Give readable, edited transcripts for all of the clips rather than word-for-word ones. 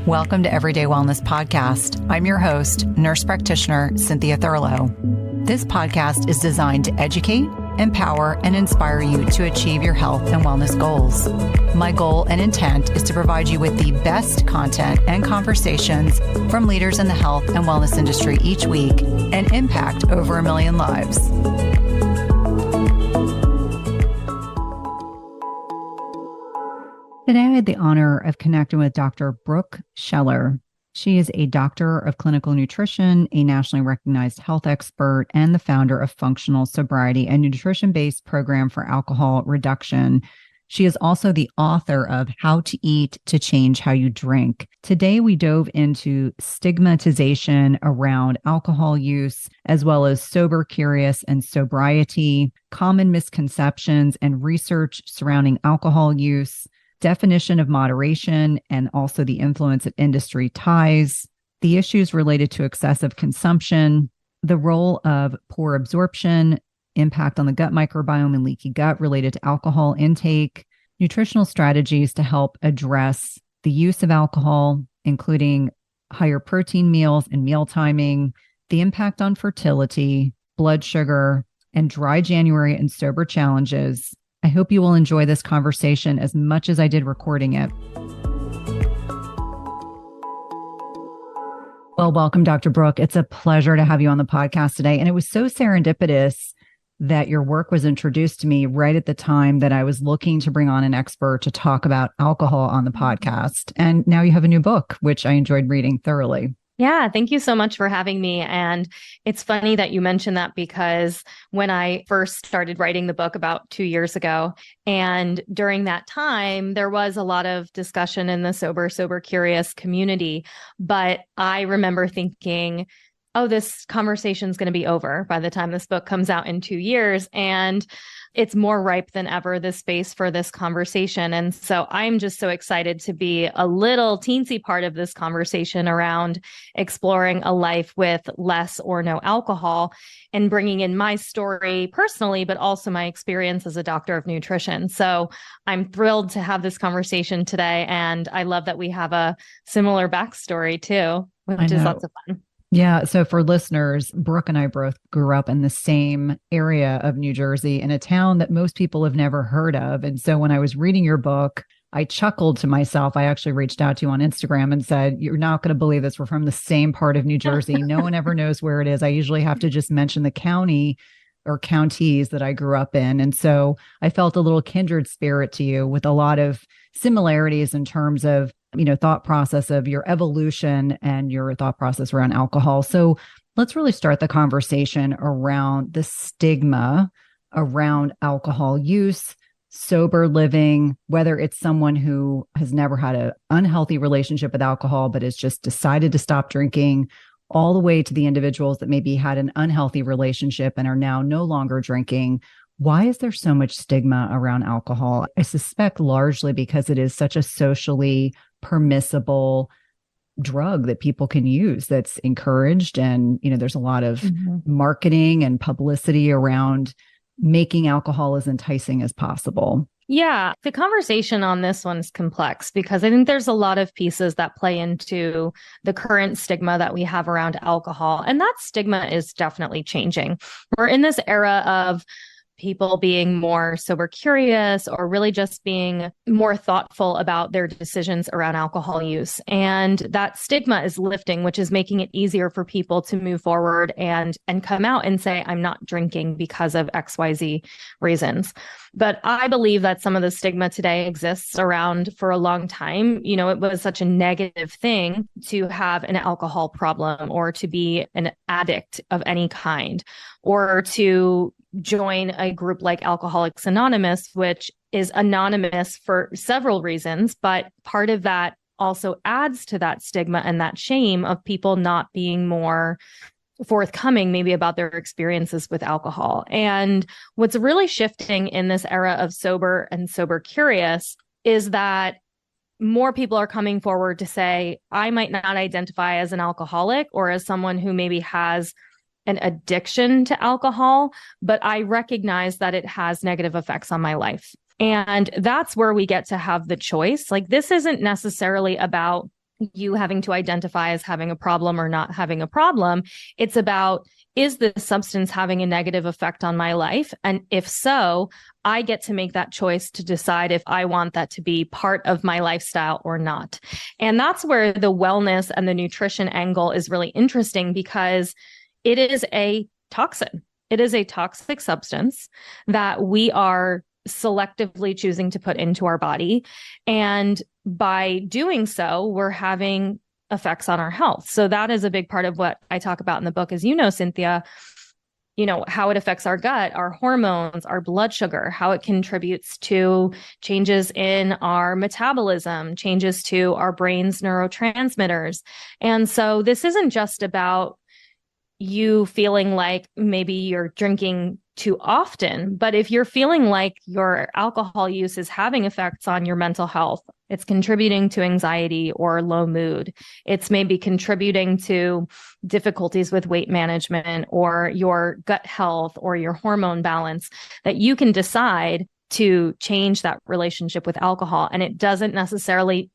Welcome to Everyday Wellness Podcast. I'm your host, nurse practitioner Cynthia Thurlow. This podcast is designed to educate, empower, and inspire you to achieve your health and wellness goals. My goal and intent is to provide you with the best content and conversations from leaders in the health and wellness industry each week and impact over 1 million lives. Today, I had the honor of connecting with Dr. Brooke Scheller. She is a doctor of clinical nutrition, a nationally recognized health expert, and the founder of Functional Sobriety, a nutrition-based program for alcohol reduction. She is also the author of How to Eat to Change How You Drink. Today, we dove into stigmatization around alcohol use, as well as sober, curious, and sobriety, common misconceptions and research surrounding alcohol use, definition of moderation, and also the influence of industry ties, the issues related to excessive consumption, the role of poor absorption, impact on the gut microbiome and leaky gut related to alcohol intake, nutritional strategies to help address the use of alcohol, including higher protein meals and meal timing, the impact on fertility, blood sugar, and dry January and sober challenges. I hope you will enjoy this conversation as much as I did recording it. Well, welcome, Dr. Brooke. It's a pleasure to have you on the podcast today. And it was so serendipitous that your work was introduced to me right at the time that I was looking to bring on an expert to talk about alcohol on the podcast. And now you have a new book, which I enjoyed reading thoroughly. Yeah, thank you so much for having me. And it's funny that you mentioned that because when I first started writing the book about 2 years ago, and during that time, there was a lot of discussion in the sober, curious community. But I remember thinking, oh, this conversation is going to be over by the time this book comes out in 2 years. And it's more ripe than ever, this space for this conversation. And so I'm just so excited to be a little teensy part of this conversation around exploring a life with less or no alcohol and bringing in my story personally, but also my experience as a doctor of nutrition. So I'm thrilled to have this conversation today. And I love that we have a similar backstory too, which is lots of fun. Yeah. So for listeners, Brooke and I both grew up in the same area of New Jersey in a town that most people have never heard of. And so when I was reading your book, I chuckled to myself. I actually reached out to you on Instagram and said, you're not going to believe this. We're from the same part of New Jersey. No one ever knows where it is. I usually have to just mention the county or counties that I grew up in. And so I felt a little kindred spirit to you with a lot of similarities in terms of thought process of your evolution and your thought process around alcohol. So let's really start the conversation around the stigma around alcohol use, sober living, whether it's someone who has never had an unhealthy relationship with alcohol, but has just decided to stop drinking, all the way to the individuals that maybe had an unhealthy relationship and are now no longer drinking. Why is there so much stigma around alcohol? I suspect largely because it is such a socially permissible drug that people can use that's encouraged. And, there's a lot of marketing and publicity around making alcohol as enticing as possible. Yeah, the conversation on this one is complex because I think there's a lot of pieces that play into the current stigma that we have around alcohol. And that stigma is definitely changing. We're in this era of people being more sober curious or really just being more thoughtful about their decisions around alcohol use. And that stigma is lifting, which is making it easier for people to move forward and come out and say, I'm not drinking because of XYZ reasons. But I believe that some of the stigma today exists around for a long time. It was such a negative thing to have an alcohol problem or to be an addict of any kind or to join a group like Alcoholics Anonymous, which is anonymous for several reasons, but part of that also adds to that stigma and that shame of people not being more forthcoming maybe about their experiences with alcohol. And what's really shifting in this era of sober and sober curious is that more people are coming forward to say, I might not identify as an alcoholic or as someone who maybe has an addiction to alcohol, but I recognize that it has negative effects on my life. And that's where we get to have the choice. Like, this isn't necessarily about you having to identify as having a problem or not having a problem. It's about, is this substance having a negative effect on my life? And if so, I get to make that choice to decide if I want that to be part of my lifestyle or not. And that's where the wellness and the nutrition angle is really interesting, because it is a toxin. It is a toxic substance that we are selectively choosing to put into our body. And by doing so, we're having effects on our health. So that is a big part of what I talk about in the book, as you know, Cynthia, how it affects our gut, our hormones, our blood sugar, how it contributes to changes in our metabolism, changes to our brain's neurotransmitters. And so this isn't just about you feeling like maybe you're drinking too often, but if you're feeling like your alcohol use is having effects on your mental health, it's contributing to anxiety or low mood, it's maybe contributing to difficulties with weight management or your gut health or your hormone balance, that you can decide to change that relationship with alcohol. And it doesn't necessarily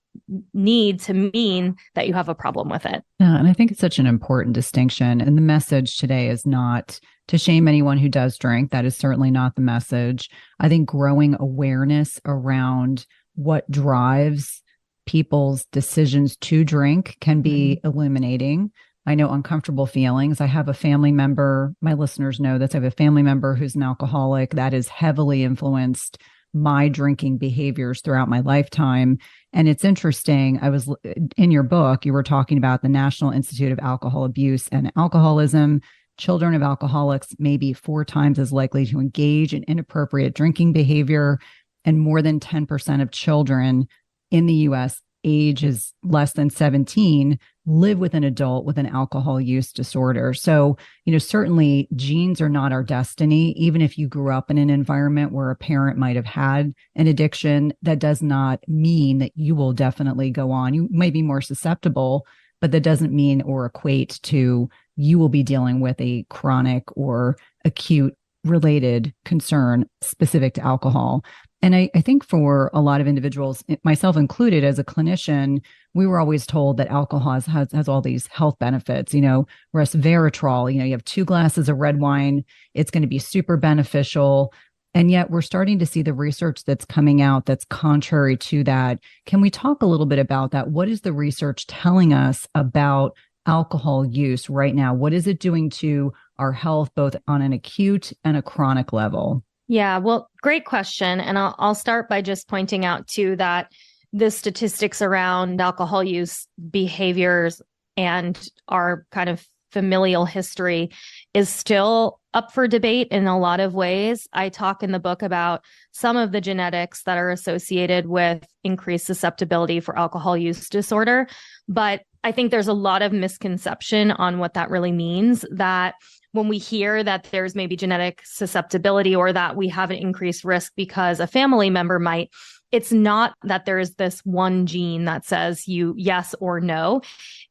need to mean that you have a problem with it. Yeah, and I think it's such an important distinction. And the message today is not to shame anyone who does drink. That is certainly not the message. I think growing awareness around what drives people's decisions to drink can be illuminating. I know uncomfortable feelings. I have a family member, my listeners know this, I have a family member who's an alcoholic that has heavily influenced my drinking behaviors throughout my lifetime. And it's interesting. I was in your book, you were talking about the National Institute of Alcohol Abuse and Alcoholism. Children of alcoholics may be 4 times as likely to engage in inappropriate drinking behavior. And more than 10% of children in the US ages less than 17 live with an adult with an alcohol use disorder. So, certainly genes are not our destiny. Even if you grew up in an environment where a parent might have had an addiction, that does not mean that you will definitely go on. You may be more susceptible, but that doesn't mean or equate to you will be dealing with a chronic or acute related concern specific to alcohol. And I think for a lot of individuals, myself included as a clinician, we were always told that alcohol has all these health benefits, resveratrol, you have 2 glasses of red wine, it's going to be super beneficial. And yet we're starting to see the research that's coming out that's contrary to that. Can we talk a little bit about that? What is the research telling us about alcohol use right now? What is it doing to our health, both on an acute and a chronic level? Yeah, well, great question. And I'll start by just pointing out too that the statistics around alcohol use behaviors and our kind of familial history is still up for debate in a lot of ways. I talk in the book about some of the genetics that are associated with increased susceptibility for alcohol use disorder, but I think there's a lot of misconception on what that really means, that when we hear that there's maybe genetic susceptibility or that we have an increased risk because a family member might, it's not that there is this one gene that says you yes or no.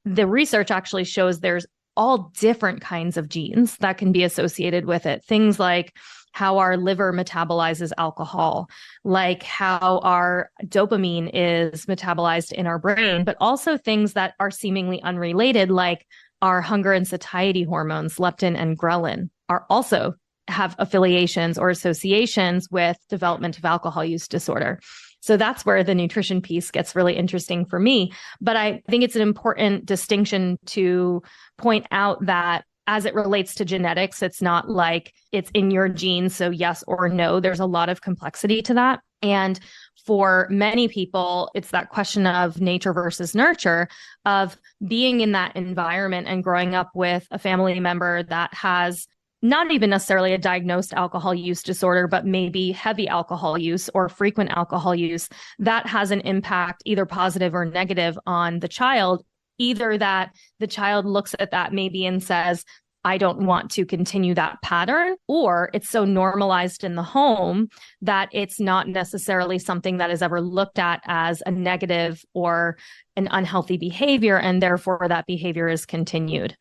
The research actually shows there's all different kinds of genes that can be associated with it. Things like how our liver metabolizes alcohol, like how our dopamine is metabolized in our brain, but also things that are seemingly unrelated, like our hunger and satiety hormones, leptin and ghrelin, are also have affiliations or associations with development of alcohol use disorder. So that's where the nutrition piece gets really interesting for me. But I think it's an important distinction to point out that as it relates to genetics, it's not like it's in your genes, so yes or no. There's a lot of complexity to that. And for many people, it's that question of nature versus nurture, of being in that environment and growing up with a family member that has not even necessarily a diagnosed alcohol use disorder, but maybe heavy alcohol use or frequent alcohol use. That has an impact, either positive or negative, on the child. Either that the child looks at that maybe and says, I don't want to continue that pattern, or it's so normalized in the home that it's not necessarily something that is ever looked at as a negative or an unhealthy behavior, and therefore that behavior is continued.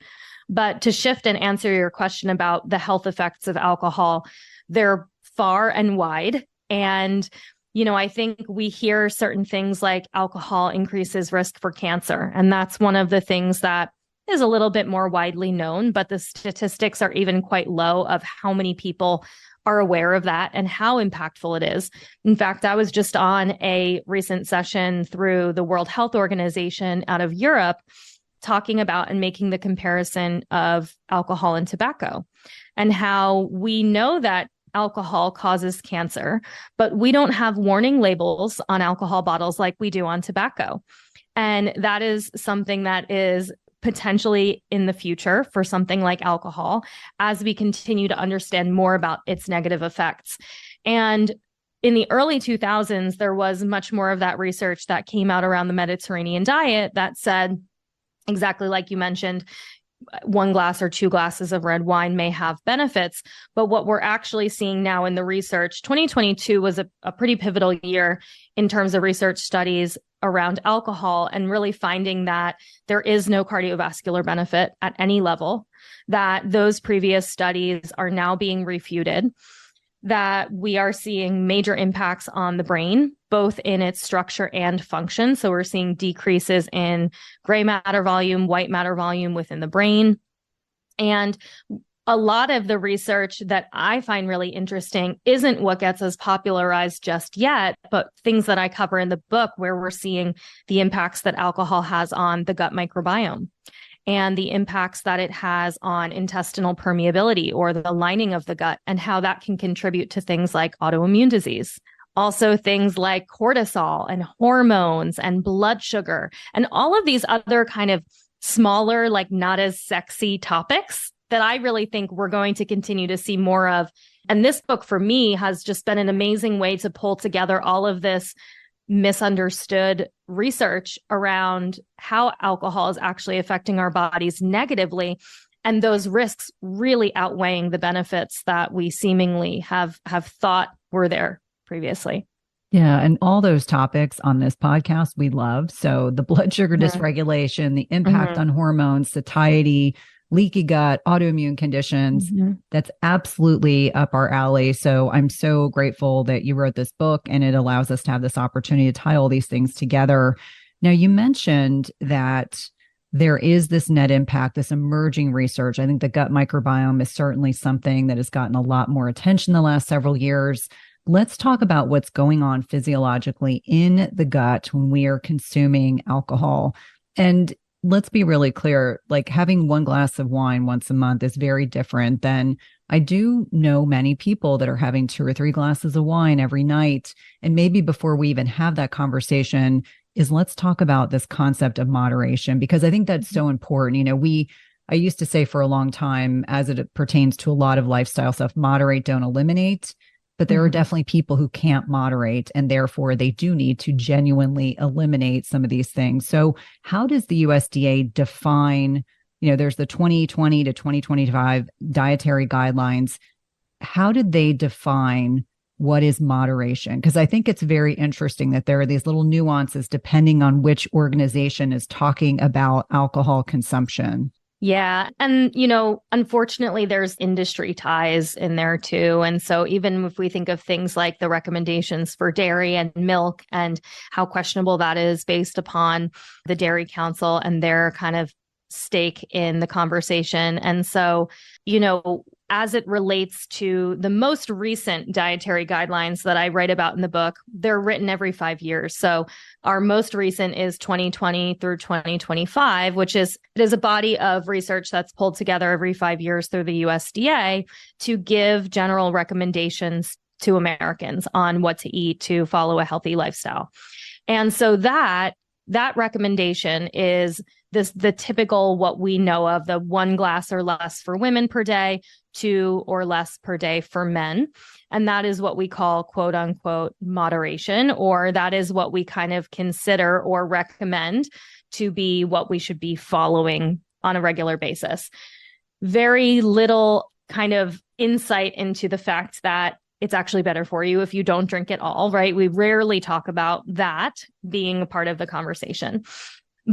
But to shift and answer your question about the health effects of alcohol, they're far and wide. And I think we hear certain things like alcohol increases risk for cancer. And that's one of the things that is a little bit more widely known, but the statistics are even quite low of how many people are aware of that and how impactful it is. In fact, I was just on a recent session through the World Health Organization out of Europe talking about and making the comparison of alcohol and tobacco and how we know that alcohol causes cancer, but we don't have warning labels on alcohol bottles like we do on tobacco. And that is something that is potentially in the future for something like alcohol as we continue to understand more about its negative effects. And in the early 2000s, there was much more of that research that came out around the Mediterranean diet that said, exactly like you mentioned, 1 glass or 2 glasses of red wine may have benefits. But what we're actually seeing now in the research, 2022 was a pretty pivotal year in terms of research studies around alcohol and really finding that there is no cardiovascular benefit at any level, that those previous studies are now being refuted, that we are seeing major impacts on the brain, both in its structure and function. So we're seeing decreases in gray matter volume, white matter volume within the brain. And a lot of the research that I find really interesting isn't what gets us popularized just yet, but things that I cover in the book where we're seeing the impacts that alcohol has on the gut microbiome and the impacts that it has on intestinal permeability or the lining of the gut and how that can contribute to things like autoimmune disease. Also things like cortisol and hormones and blood sugar and all of these other kind of smaller, like not as sexy topics that I really think we're going to continue to see more of. And this book for me has just been an amazing way to pull together all of this misunderstood research around how alcohol is actually affecting our bodies negatively, and those risks really outweighing the benefits that we seemingly have thought were there previously. Yeah. And all those topics on this podcast we love. So the blood sugar dysregulation, the impact on hormones, satiety, leaky gut, autoimmune conditions. That's absolutely up our alley. So I'm so grateful that you wrote this book and it allows us to have this opportunity to tie all these things together. Now, you mentioned that there is this net impact, this emerging research. I think the gut microbiome is certainly something that has gotten a lot more attention the last several years. Let's talk about what's going on physiologically in the gut when we are consuming alcohol. And let's be really clear, like having 1 glass of wine once a month is very different than I do know many people that are having 2 or 3 glasses of wine every night. And maybe before we even have that conversation is let's talk about this concept of moderation, because I think that's so important. I used to say for a long time, as it pertains to a lot of lifestyle stuff, moderate, don't eliminate. But there are definitely people who can't moderate, and therefore they do need to genuinely eliminate some of these things. So how does the USDA define, there's the 2020 to 2025 dietary guidelines. How did they define what is moderation? Because I think it's very interesting that there are these little nuances depending on which organization is talking about alcohol consumption. Yeah. And, unfortunately, there's industry ties in there too. And so even if we think of things like the recommendations for dairy and milk and how questionable that is based upon the Dairy Council and their kind of stake in the conversation. And so, as it relates to the most recent dietary guidelines that I write about in the book, they're written every 5 years. So our most recent is 2020 through 2025, which is a body of research that's pulled together every 5 years through the USDA to give general recommendations to Americans on what to eat to follow a healthy lifestyle. And so that recommendation is the typical, what we know of, the 1 glass or less for women per day, 2 or less per day for men. And that is what we call quote unquote moderation, or that is what we kind of consider or recommend to be what we should be following on a regular basis. Very little kind of insight into the fact that it's actually better for you if you don't drink at all, right? We rarely talk about that being a part of the conversation.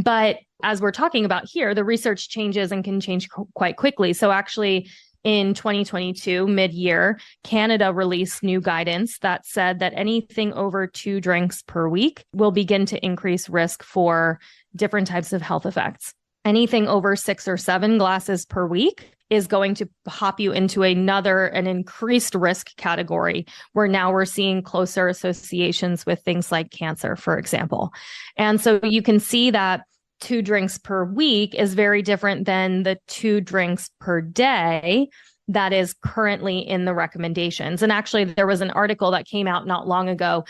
But as we're talking about here, the research changes and can change quite quickly. So actually, in 2022, mid-year, Canada released new guidance that said that anything over 2 drinks per week will begin to increase risk for different types of health effects. Anything over 6 or 7 glasses per week is going to hop you into an increased risk category, where now we're seeing closer associations with things like cancer, for example. And so you can see that 2 drinks per week is very different than the 2 drinks per day that is currently in the recommendations. And actually, there was an article that came out not long ago,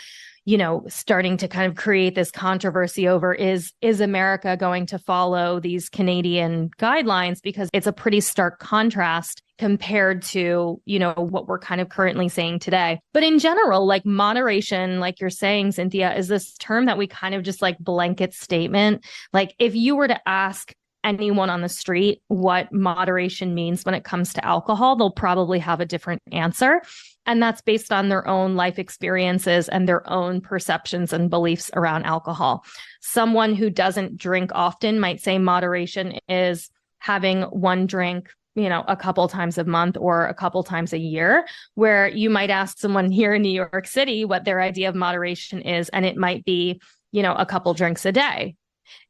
starting to kind of create this controversy over is America going to follow these Canadian guidelines? Because it's a pretty stark contrast compared to, what we're kind of currently saying today. But in general, like moderation, like you're saying, Cynthia, is this term that we kind of just like blanket statement. Like if you were to ask anyone on the street what moderation means when it comes to alcohol, they'll probably have a different answer. And that's based on their own life experiences and their own perceptions and beliefs around alcohol. Someone who doesn't drink often might say moderation is having 1 drink, a couple times a month or a couple times a year, where you might ask someone here in New York City what their idea of moderation is, and it might be, a couple drinks a day.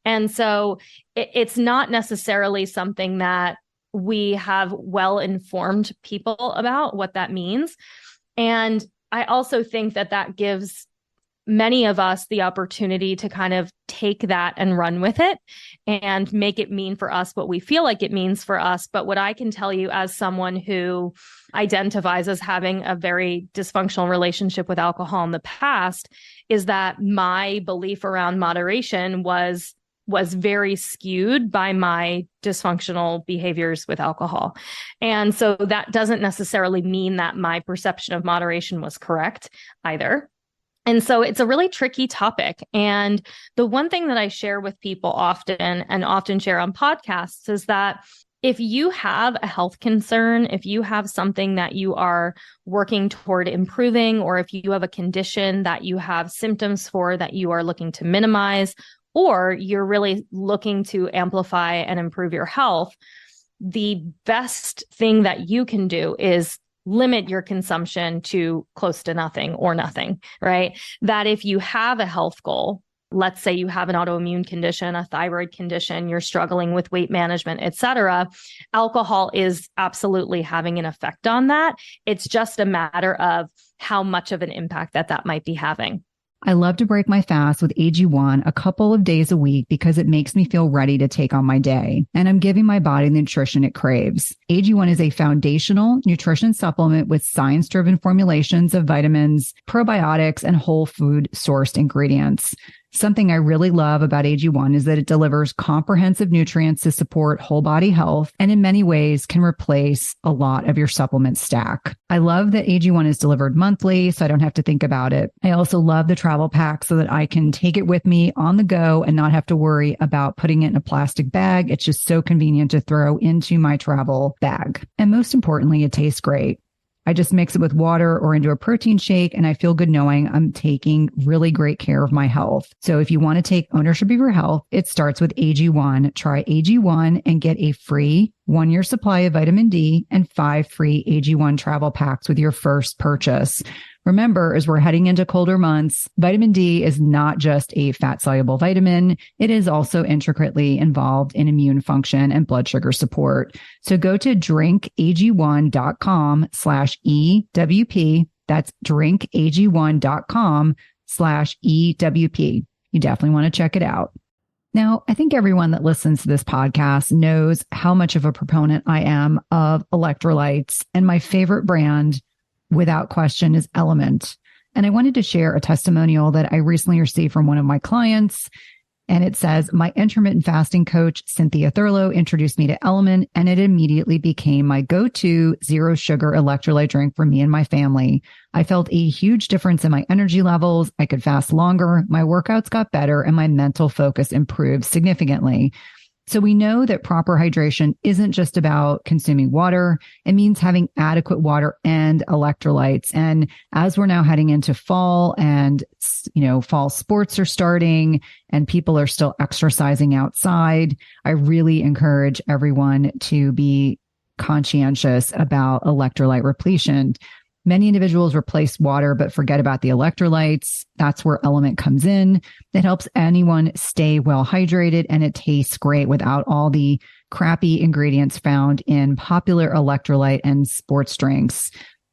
And so it's not necessarily something that we have well-informed people about what that means. And I also think that gives many of us the opportunity to kind of take that and run with it and make it mean for us what we feel like it means for us. But what I can tell you as someone who identifies as having a very dysfunctional relationship with alcohol in the past is that my belief around moderation was very skewed by my dysfunctional behaviors with alcohol. And so that doesn't necessarily mean that my perception of moderation was correct either. And so it's a really tricky topic. And the one thing that I share with people often and often share on podcasts is that if you have a health concern, if you have something that you are working toward improving, or if you have a condition that you have symptoms for that you are looking to minimize, or you're really looking to amplify and improve your health, the best thing that you can do is limit your consumption to close to nothing or nothing, right? That if you have a health goal, let's say you have an autoimmune condition, a thyroid condition, you're struggling with weight management, et cetera, alcohol is absolutely having an effect on that. It's just a matter of how much of an impact that might be having. I love to break my fast with AG1 a couple of days a week because it makes me feel ready to take on my day. And I'm giving my body the nutrition it craves. AG1 is a foundational nutrition supplement with science-driven formulations of vitamins, probiotics, and whole food sourced ingredients. Something I really love about AG1 is that it delivers comprehensive nutrients to support whole body health and in many ways can replace a lot of your supplement stack. I love that AG1 is delivered monthly, so I don't have to think about it. I also love the travel pack so that I can take it with me on the go and not have to worry about putting it in a plastic bag. It's just so convenient to throw into my travel bag. And most importantly, it tastes great. I just mix it with water or into a protein shake, and I feel good knowing I'm taking really great care of my health. So if you want to take ownership of your health, it starts with AG1. Try AG1 and get a free 1-year supply of vitamin D and 5 free AG1 travel packs with your first purchase. Remember, as we're heading into colder months, vitamin D is not just a fat-soluble vitamin. It is also intricately involved in immune function and blood sugar support. So go to drinkag1.com/EWP. That's drinkag1.com/EWP. You definitely want to check it out. Now, I think everyone that listens to this podcast knows how much of a proponent I am of electrolytes, and my favorite brand, without question, is Element. And I wanted to share a testimonial that I recently received from one of my clients. And it says, my intermittent fasting coach, Cynthia Thurlow, introduced me to Element, and it immediately became my go-to zero sugar electrolyte drink for me and my family. I felt a huge difference in my energy levels. I could fast longer. My workouts got better and my mental focus improved significantly. So we know that proper hydration isn't just about consuming water. It means having adequate water and electrolytes. And as we're now heading into fall and, fall sports are starting and people are still exercising outside, I really encourage everyone to be conscientious about electrolyte repletion. Many individuals replace water but forget about the electrolytes. That's where Element comes in. It helps anyone stay well hydrated, and it tastes great without all the crappy ingredients found in popular electrolyte and sports drinks.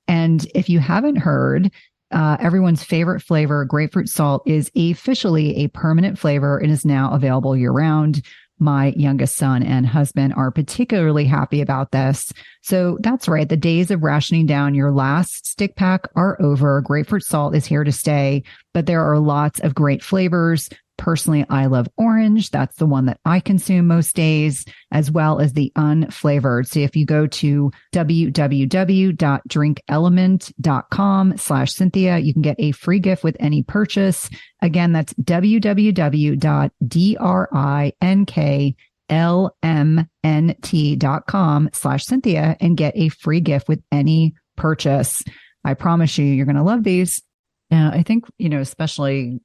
And if you haven't heard, everyone's favorite flavor, grapefruit salt, is officially a permanent flavor and is now available year round. My youngest son and husband are particularly happy about this. So that's right. The days of rationing down your last stick pack are over. Grapefruit salt is here to stay, but there are lots of great flavors. Personally, I love orange. That's the one that I consume most days, as well as the unflavored. So if you go to www.drinkelement.com/Cynthia, you can get a free gift with any purchase. Again, that's www.drinkelement.com/Cynthia and get a free gift with any purchase. I promise you're going to love these. I think, especially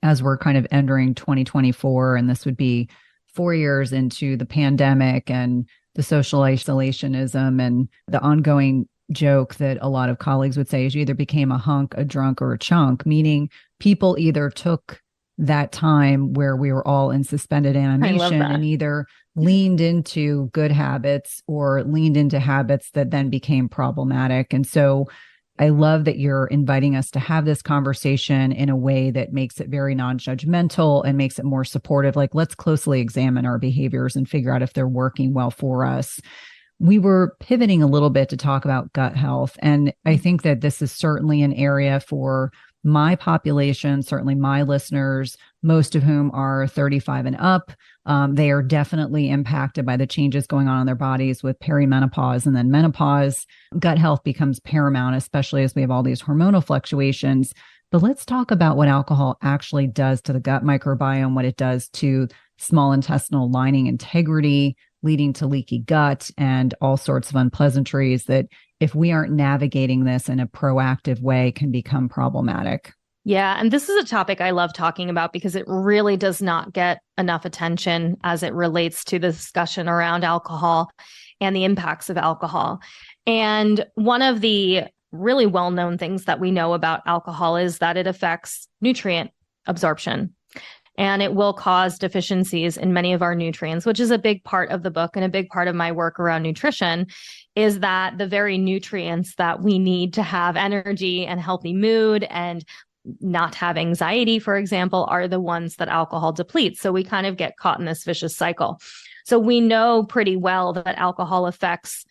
as we're kind of entering 2024, and this would be 4 years into the pandemic and the social isolationism and the ongoing joke that a lot of colleagues would say is you either became a hunk, a drunk, or a chunk, meaning people either took that time where we were all in suspended animation and either leaned into good habits or leaned into habits that then became problematic. And so I love that you're inviting us to have this conversation in a way that makes it very non-judgmental and makes it more supportive. Like, let's closely examine our behaviors and figure out if they're working well for us. We were pivoting a little bit to talk about gut health. And I think that this is certainly an area for my population, certainly my listeners, most of whom are 35 and up. They are definitely impacted by the changes going on in their bodies with perimenopause and then menopause. Gut health becomes paramount, especially as we have all these hormonal fluctuations. But let's talk about what alcohol actually does to the gut microbiome, what it does to small intestinal lining integrity, leading to leaky gut and all sorts of unpleasantries that, if we aren't navigating this in a proactive way, can become problematic. Yeah. And this is a topic I love talking about because it really does not get enough attention as it relates to the discussion around alcohol and the impacts of alcohol. And one of the really well-known things that we know about alcohol is that it affects nutrient absorption. And it will cause deficiencies in many of our nutrients, which is a big part of the book and a big part of my work around nutrition, is that the very nutrients that we need to have energy and healthy mood and not have anxiety, for example, are the ones that alcohol depletes. So we kind of get caught in this vicious cycle. So we know pretty well that alcohol affects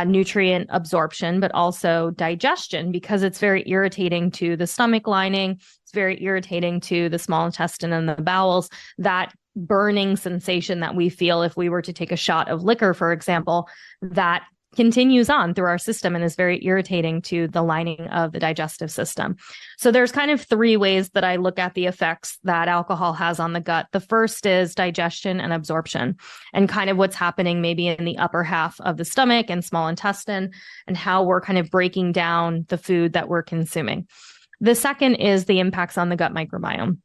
nutrient absorption, but also digestion, because it's very irritating to the stomach lining. It's very irritating to the small intestine and the bowels. That burning sensation that we feel if we were to take a shot of liquor, for example, that continues on through our system and is very irritating to the lining of the digestive system. So there's kind of three ways that I look at the effects that alcohol has on the gut. The first is digestion and absorption, and kind of what's happening maybe in the upper half of the stomach and small intestine, and how we're kind of breaking down the food that we're consuming. The second is the impacts on the gut microbiome.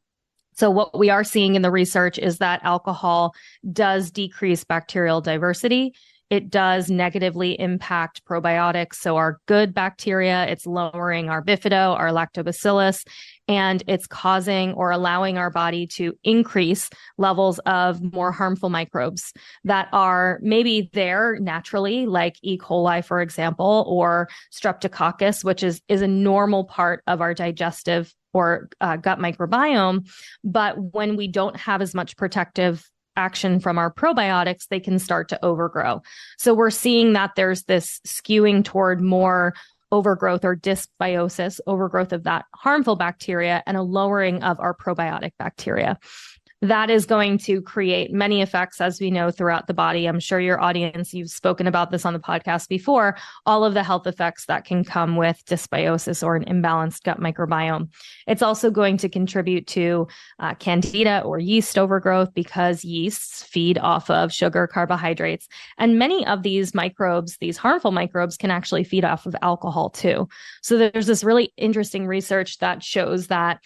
So what we are seeing in the research is that alcohol does decrease bacterial diversity. It does negatively impact probiotics. So our good bacteria, it's lowering our bifido, our lactobacillus, and it's causing or allowing our body to increase levels of more harmful microbes that are maybe there naturally, like E. coli, for example, or streptococcus, which is a normal part of our digestive or gut microbiome. But when we don't have as much protective action from our probiotics, they can start to overgrow. So we're seeing that there's this skewing toward more overgrowth or dysbiosis, overgrowth of that harmful bacteria, and a lowering of our probiotic bacteria. That is going to create many effects, as we know, throughout the body. I'm sure your audience, you've spoken about this on the podcast before, all of the health effects that can come with dysbiosis or an imbalanced gut microbiome. It's also going to contribute to candida or yeast overgrowth, because yeasts feed off of sugar, carbohydrates. And many of these microbes, these harmful microbes, can actually feed off of alcohol too. So there's this really interesting research that shows that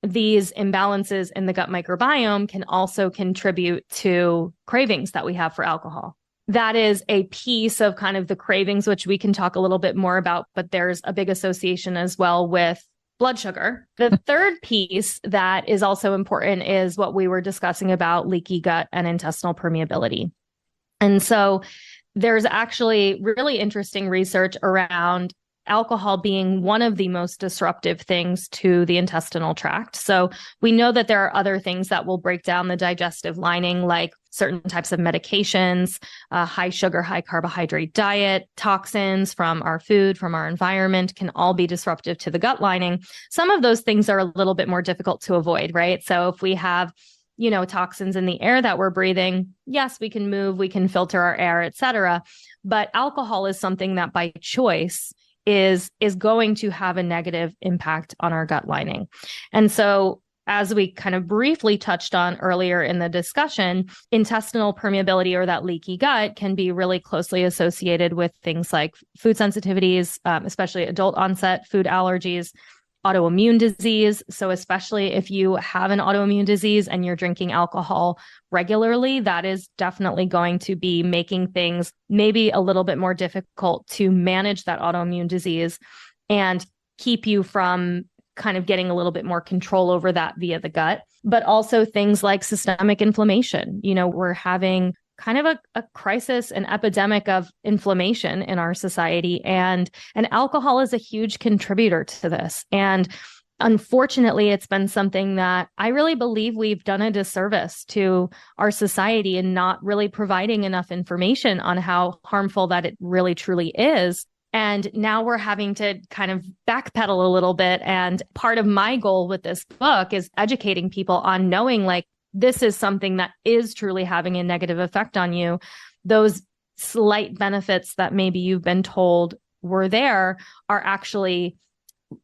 these imbalances in the gut microbiome can also contribute to cravings that we have for alcohol. that is a piece of kind of the cravings, which we can talk a little bit more about, but there's a big association as well with blood sugar. The third piece that is also important is what we were discussing about leaky gut and intestinal permeability. And so there's actually really interesting research around alcohol being one of the most disruptive things to the intestinal tract. So we know that there are other things that will break down the digestive lining, like certain types of medications, high sugar, high carbohydrate diet, toxins from our food, from our environment can all be disruptive to the gut lining. Some of those things are a little bit more difficult to avoid, right? So if we have toxins in the air that we're breathing, yes, we can move, we can filter our air, et cetera. But alcohol is something that by choice is going to have a negative impact on our gut lining. And so as we kind of briefly touched on earlier in the discussion, intestinal permeability or that leaky gut can be really closely associated with things like food sensitivities, especially adult onset food allergies, autoimmune disease. So especially if you have an autoimmune disease and you're drinking alcohol regularly, that is definitely going to be making things maybe a little bit more difficult to manage that autoimmune disease and keep you from kind of getting a little bit more control over that via the gut. But also things like systemic inflammation. We're having kind of a crisis, an epidemic of inflammation in our society. And alcohol is a huge contributor to this. And unfortunately, it's been something that I really believe we've done a disservice to our society in not really providing enough information on how harmful that it really truly is. And now we're having to kind of backpedal a little bit. And part of my goal with this book is educating people on knowing like, this is something that is truly having a negative effect on you. Those slight benefits that maybe you've been told were there are actually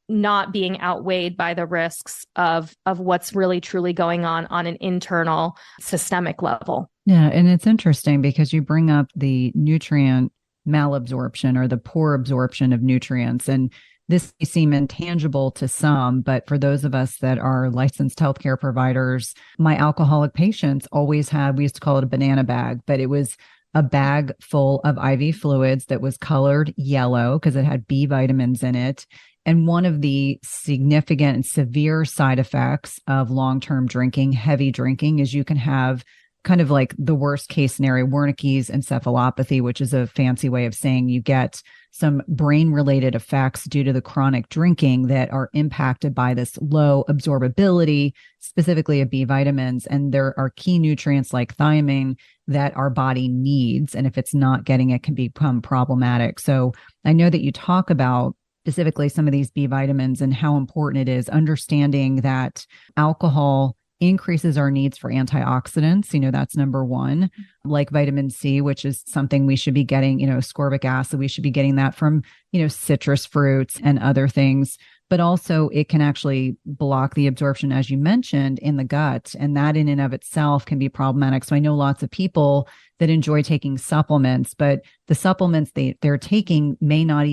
not being outweighed by the risks of what's really truly going on an internal systemic level. Yeah. And it's interesting because you bring up the nutrient malabsorption or the poor absorption of nutrients. And this may seem intangible to some, but for those of us that are licensed healthcare providers, my alcoholic patients always had, we used to call it a banana bag, but it was a bag full of IV fluids that was colored yellow because it had B vitamins in it. And one of the significant and severe side effects of long-term drinking, heavy drinking, is you can have kind of like the worst case scenario, Wernicke's encephalopathy, which is a fancy way of saying you get some brain-related effects due to the chronic drinking that are impacted by this low absorbability, specifically of B vitamins. And there are key nutrients like thiamine that our body needs. And if it's not getting it, can become problematic. So I know that you talk about specifically some of these B vitamins and how important it is understanding that alcohol increases our needs for antioxidants. That's number one, like vitamin C, which is something we should be getting, ascorbic acid. We should be getting that from, citrus fruits and other things. But also it can actually block the absorption, as you mentioned, in the gut. And that in and of itself can be problematic. So I know lots of people that enjoy taking supplements, but the supplements they're taking you may not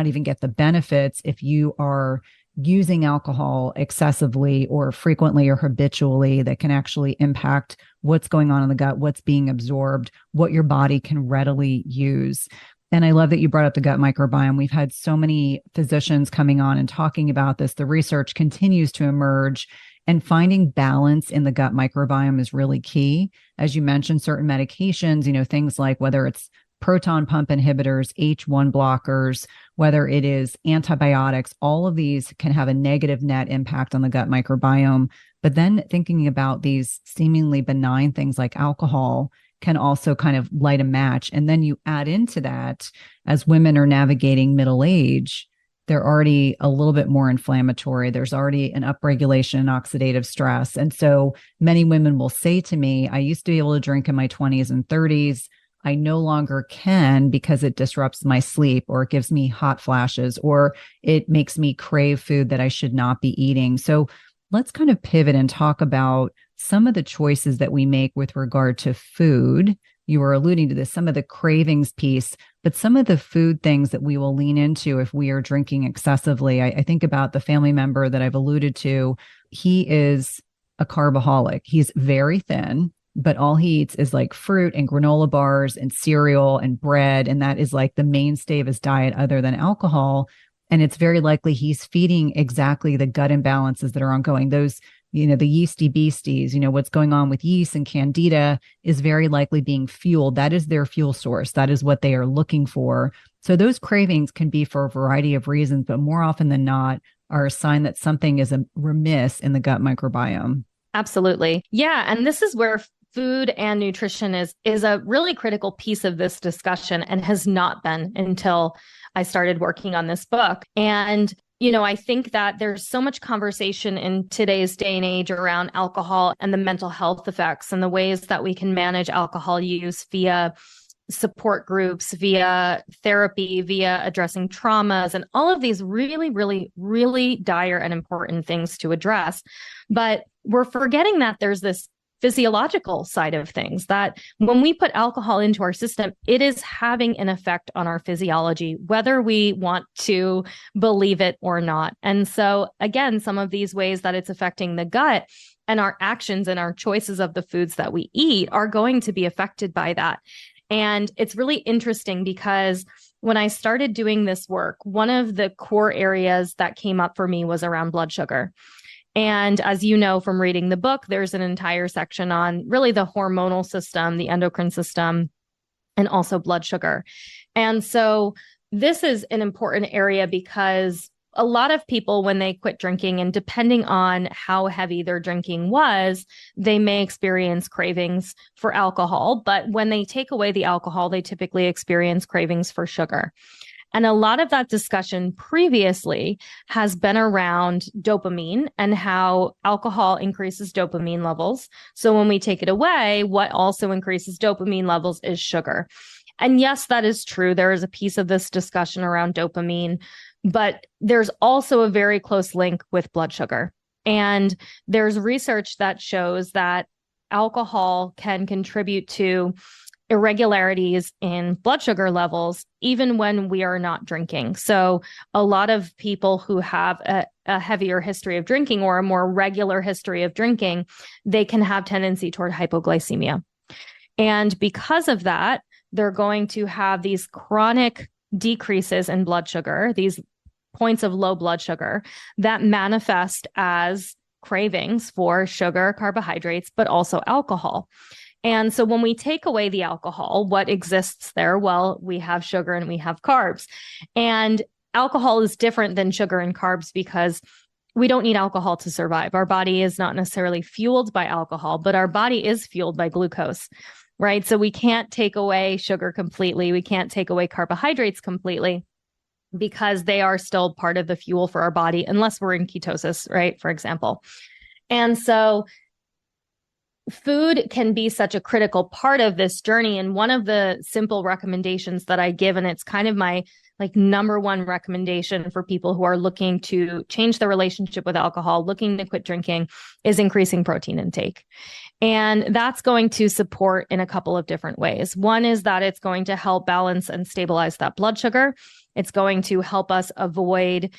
even get the benefits if you are using alcohol excessively or frequently or habitually that can actually impact what's going on in the gut, what's being absorbed, what your body can readily use. And I love that you brought up the gut microbiome. We've had so many physicians coming on and talking about this. The research continues to emerge, and finding balance in the gut microbiome is really key. As you mentioned, certain medications, things like whether it's proton pump inhibitors, H1 blockers, whether it is antibiotics, all of these can have a negative net impact on the gut microbiome. But then thinking about these seemingly benign things like alcohol can also kind of light a match. And then you add into that, as women are navigating middle age, they're already a little bit more inflammatory. There's already an upregulation in oxidative stress. And so many women will say to me, I used to be able to drink in my 20s and 30s. I no longer can because it disrupts my sleep, or it gives me hot flashes, or it makes me crave food that I should not be eating. So let's kind of pivot and talk about some of the choices that we make with regard to food. You were alluding to this, some of the cravings piece, but some of the food things that we will lean into if we are drinking excessively. I think about the family member that I've alluded to. He is a carboholic. He's very thin. but all he eats is like fruit and granola bars and cereal and bread. And that is like the mainstay of his diet other than alcohol. And it's very likely he's feeding exactly the gut imbalances that are ongoing. Those, the yeasty beasties, what's going on with yeast and candida is very likely being fueled. That is their fuel source. That is what they are looking for. So those cravings can be for a variety of reasons, but more often than not are a sign that something is remiss in the gut microbiome. Absolutely. Yeah. And this is where food and nutrition is a really critical piece of this discussion, and has not been until I started working on this book. And, I think that there's so much conversation in today's day and age around alcohol and the mental health effects and the ways that we can manage alcohol use via support groups, via therapy, via addressing traumas, and all of these really, really, really dire and important things to address. But we're forgetting that there's this physiological side of things, that when we put alcohol into our system, it is having an effect on our physiology, whether we want to believe it or not. And so again, some of these ways that it's affecting the gut and our actions and our choices of the foods that we eat are going to be affected by that. And it's really interesting because when I started doing this work, one of the core areas that came up for me was around blood sugar. And as you know from reading the book, there's an entire section on really the hormonal system, the endocrine system, and also blood sugar. And so this is an important area because a lot of people, when they quit drinking, and depending on how heavy their drinking was, they may experience cravings for alcohol. But when they take away the alcohol, they typically experience cravings for sugar. And a lot of that discussion previously has been around dopamine and how alcohol increases dopamine levels. So when we take it away, what also increases dopamine levels is sugar. And yes, that is true. There is a piece of this discussion around dopamine, but there's also a very close link with blood sugar. And there's research that shows that alcohol can contribute to irregularities in blood sugar levels, even when we are not drinking. So a lot of people who have a heavier history of drinking or a more regular history of drinking, they can have tendency toward hypoglycemia. And because of that, they're going to have these chronic decreases in blood sugar, these points of low blood sugar that manifest as cravings for sugar, carbohydrates, but also alcohol. And so when we take away the alcohol, what exists there? Well, we have sugar and we have carbs. And alcohol is different than sugar and carbs because we don't need alcohol to survive. Our body is not necessarily fueled by alcohol, but our body is fueled by glucose, right? So we can't take away sugar completely. We can't take away carbohydrates completely because they are still part of the fuel for our body, unless we're in ketosis, right? For example. And so food can be such a critical part of this journey. And one of the simple recommendations that I give, and it's kind of my number one recommendation for people who are looking to change their relationship with alcohol, looking to quit drinking, is increasing protein intake. And that's going to support in a couple of different ways. One is that it's going to help balance and stabilize that blood sugar. It's going to help us avoid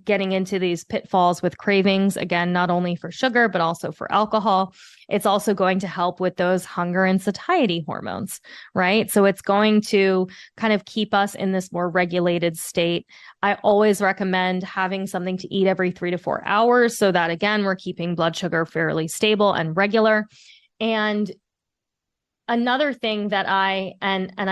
getting into these pitfalls with cravings, again, not only for sugar, but also for alcohol. It's also going to help with those hunger and satiety hormones, right? So it's going to kind of keep us in this more regulated state. I always recommend having something to eat every 3 to 4 hours so that, again, we're keeping blood sugar fairly stable and regular. And another thing that I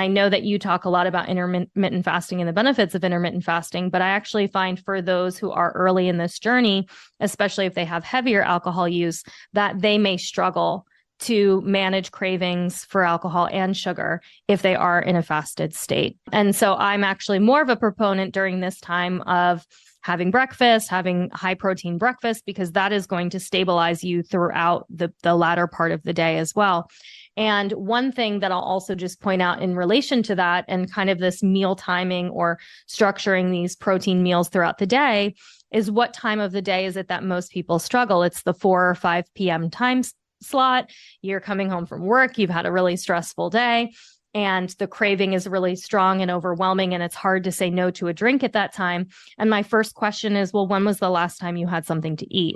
know that you talk a lot about intermittent fasting and the benefits of intermittent fasting, but I actually find for those who are early in this journey, especially if they have heavier alcohol use, that they may struggle to manage cravings for alcohol and sugar if they are in a fasted state. And so I'm actually more of a proponent during this time of having breakfast, having high protein breakfast, because that is going to stabilize you throughout the latter part of the day as well. And one thing that I'll also just point out in relation to that and kind of this meal timing or structuring these protein meals throughout the day is what time of the day is it that most people struggle? It's the 4 or 5 p.m. time slot. You're coming home from work. You've had a really stressful day and the craving is really strong and overwhelming and it's hard to say no to a drink at that time. And my first question is, well, when was the last time you had something to eat?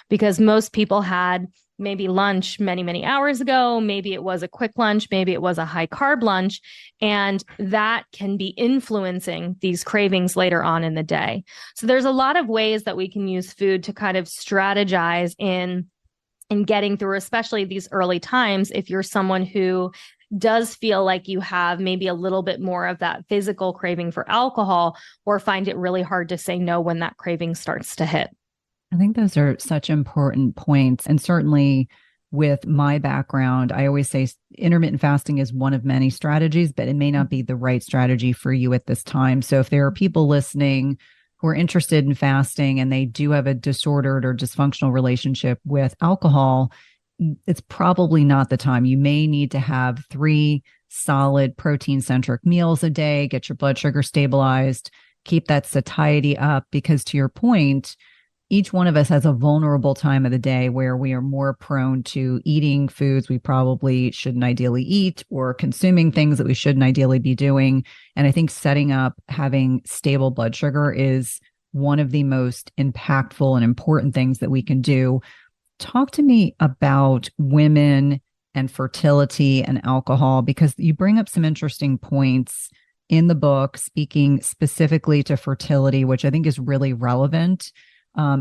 Because most people had maybe lunch many, many hours ago. Maybe it was a quick lunch. Maybe it was a high carb lunch. And that can be influencing these cravings later on in the day. So there's a lot of ways that we can use food to kind of strategize in getting through, especially these early times. If you're someone who does feel like you have maybe a little bit more of that physical craving for alcohol, or find it really hard to say no when that craving starts to hit. I think those are such important points. And certainly with my background, I always say intermittent fasting is one of many strategies, but it may not be the right strategy for you at this time. So if there are people listening who are interested in fasting and they do have a disordered or dysfunctional relationship with alcohol, it's probably not the time. You may need to have 3 solid protein-centric meals a day, get your blood sugar stabilized, keep that satiety up, because to your point, each one of us has a vulnerable time of the day where we are more prone to eating foods we probably shouldn't ideally eat, or consuming things that we shouldn't ideally be doing. And I think setting up having stable blood sugar is one of the most impactful and important things that we can do. Talk to me about women and fertility and alcohol, because you bring up some interesting points in the book, speaking specifically to fertility, which I think is really relevant.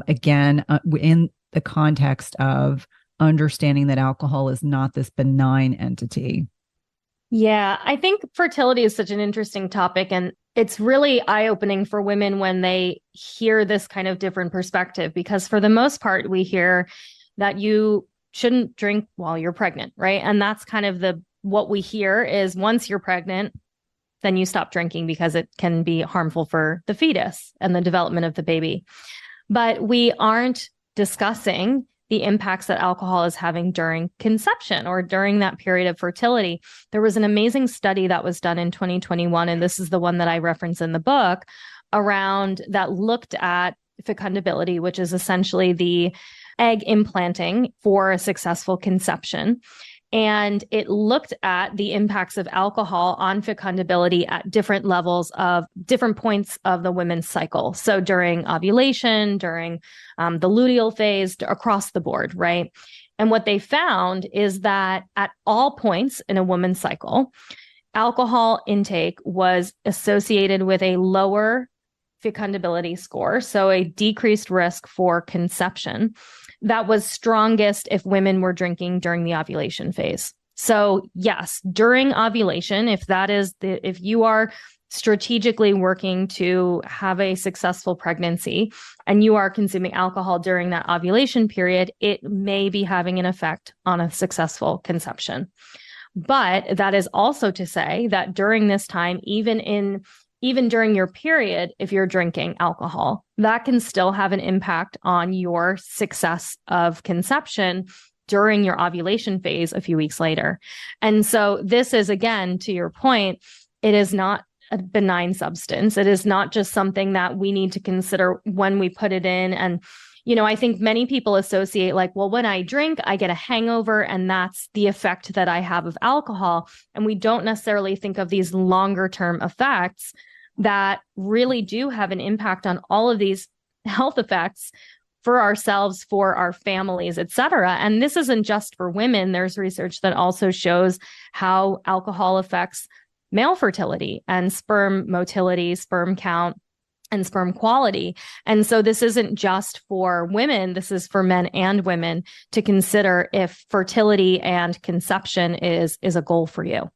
Again, in the context of understanding that alcohol is not this benign entity. Yeah, I think fertility is such an interesting topic, and it's really eye-opening for women when they hear this kind of different perspective, because for the most part, we hear that you shouldn't drink while you're pregnant, right? And that's kind of what we hear is once you're pregnant, then you stop drinking because it can be harmful for the fetus and the development of the baby. But we aren't discussing the impacts that alcohol is having during conception or during that period of fertility. There was an amazing study that was done in 2021, and this is the one that I reference in the book, around that looked at fecundability, which is essentially the egg implanting for a successful conception. And it looked at the impacts of alcohol on fecundability at different levels of different points of the women's cycle. So during ovulation, during the luteal phase, across the board, right? And what they found is that at all points in a woman's cycle, alcohol intake was associated with a lower fecundability score, so a decreased risk for conception, that was strongest if women were drinking during the ovulation phase. So yes, during ovulation, if you are strategically working to have a successful pregnancy and you are consuming alcohol during that ovulation period, it may be having an effect on a successful conception. But that is also to say that during this time, even during your period, if you're drinking alcohol, that can still have an impact on your success of conception during your ovulation phase a few weeks later. And so this is, again, to your point, it is not a benign substance. It is not just something that we need to consider when we put it in. And, I think many people associate like, well, when I drink, I get a hangover, and that's the effect that I have of alcohol. And we don't necessarily think of these longer term effects that really do have an impact on all of these health effects for ourselves, for our families, et cetera. And this isn't just for women. There's research that also shows how alcohol affects male fertility and sperm motility, sperm count, and sperm quality. And so this isn't just for women. This is for men and women to consider if fertility and conception is a goal for you.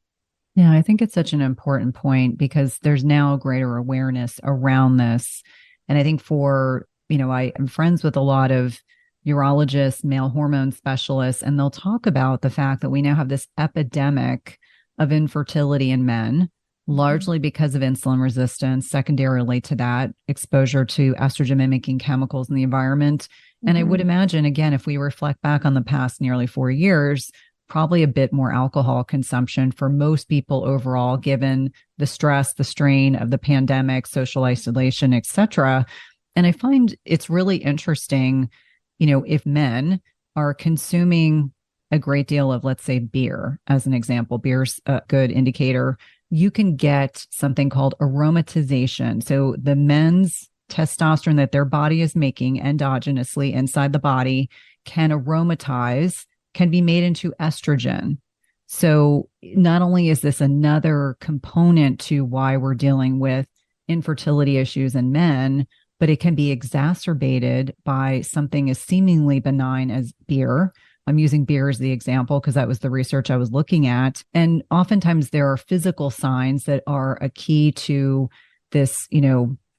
Yeah, I think it's such an important point because there's now greater awareness around this. And I think I am friends with a lot of urologists, male hormone specialists, and they'll talk about the fact that we now have this epidemic of infertility in men, largely because of insulin resistance, secondarily to that, exposure to estrogen mimicking chemicals in the environment. And I would imagine, again, if we reflect back on the past nearly 4 years, probably a bit more alcohol consumption for most people overall, given the stress, the strain of the pandemic, social isolation, et cetera. And I find it's really interesting, if men are consuming a great deal of, let's say, beer, as an example, beer's a good indicator, you can get something called aromatization. So the men's testosterone that their body is making endogenously inside the body can aromatize can be made into estrogen. So not only is this another component to why we're dealing with infertility issues in men, but it can be exacerbated by something as seemingly benign as beer. I'm using beer as the example because that was the research I was looking at. And oftentimes there are physical signs that are a key to this,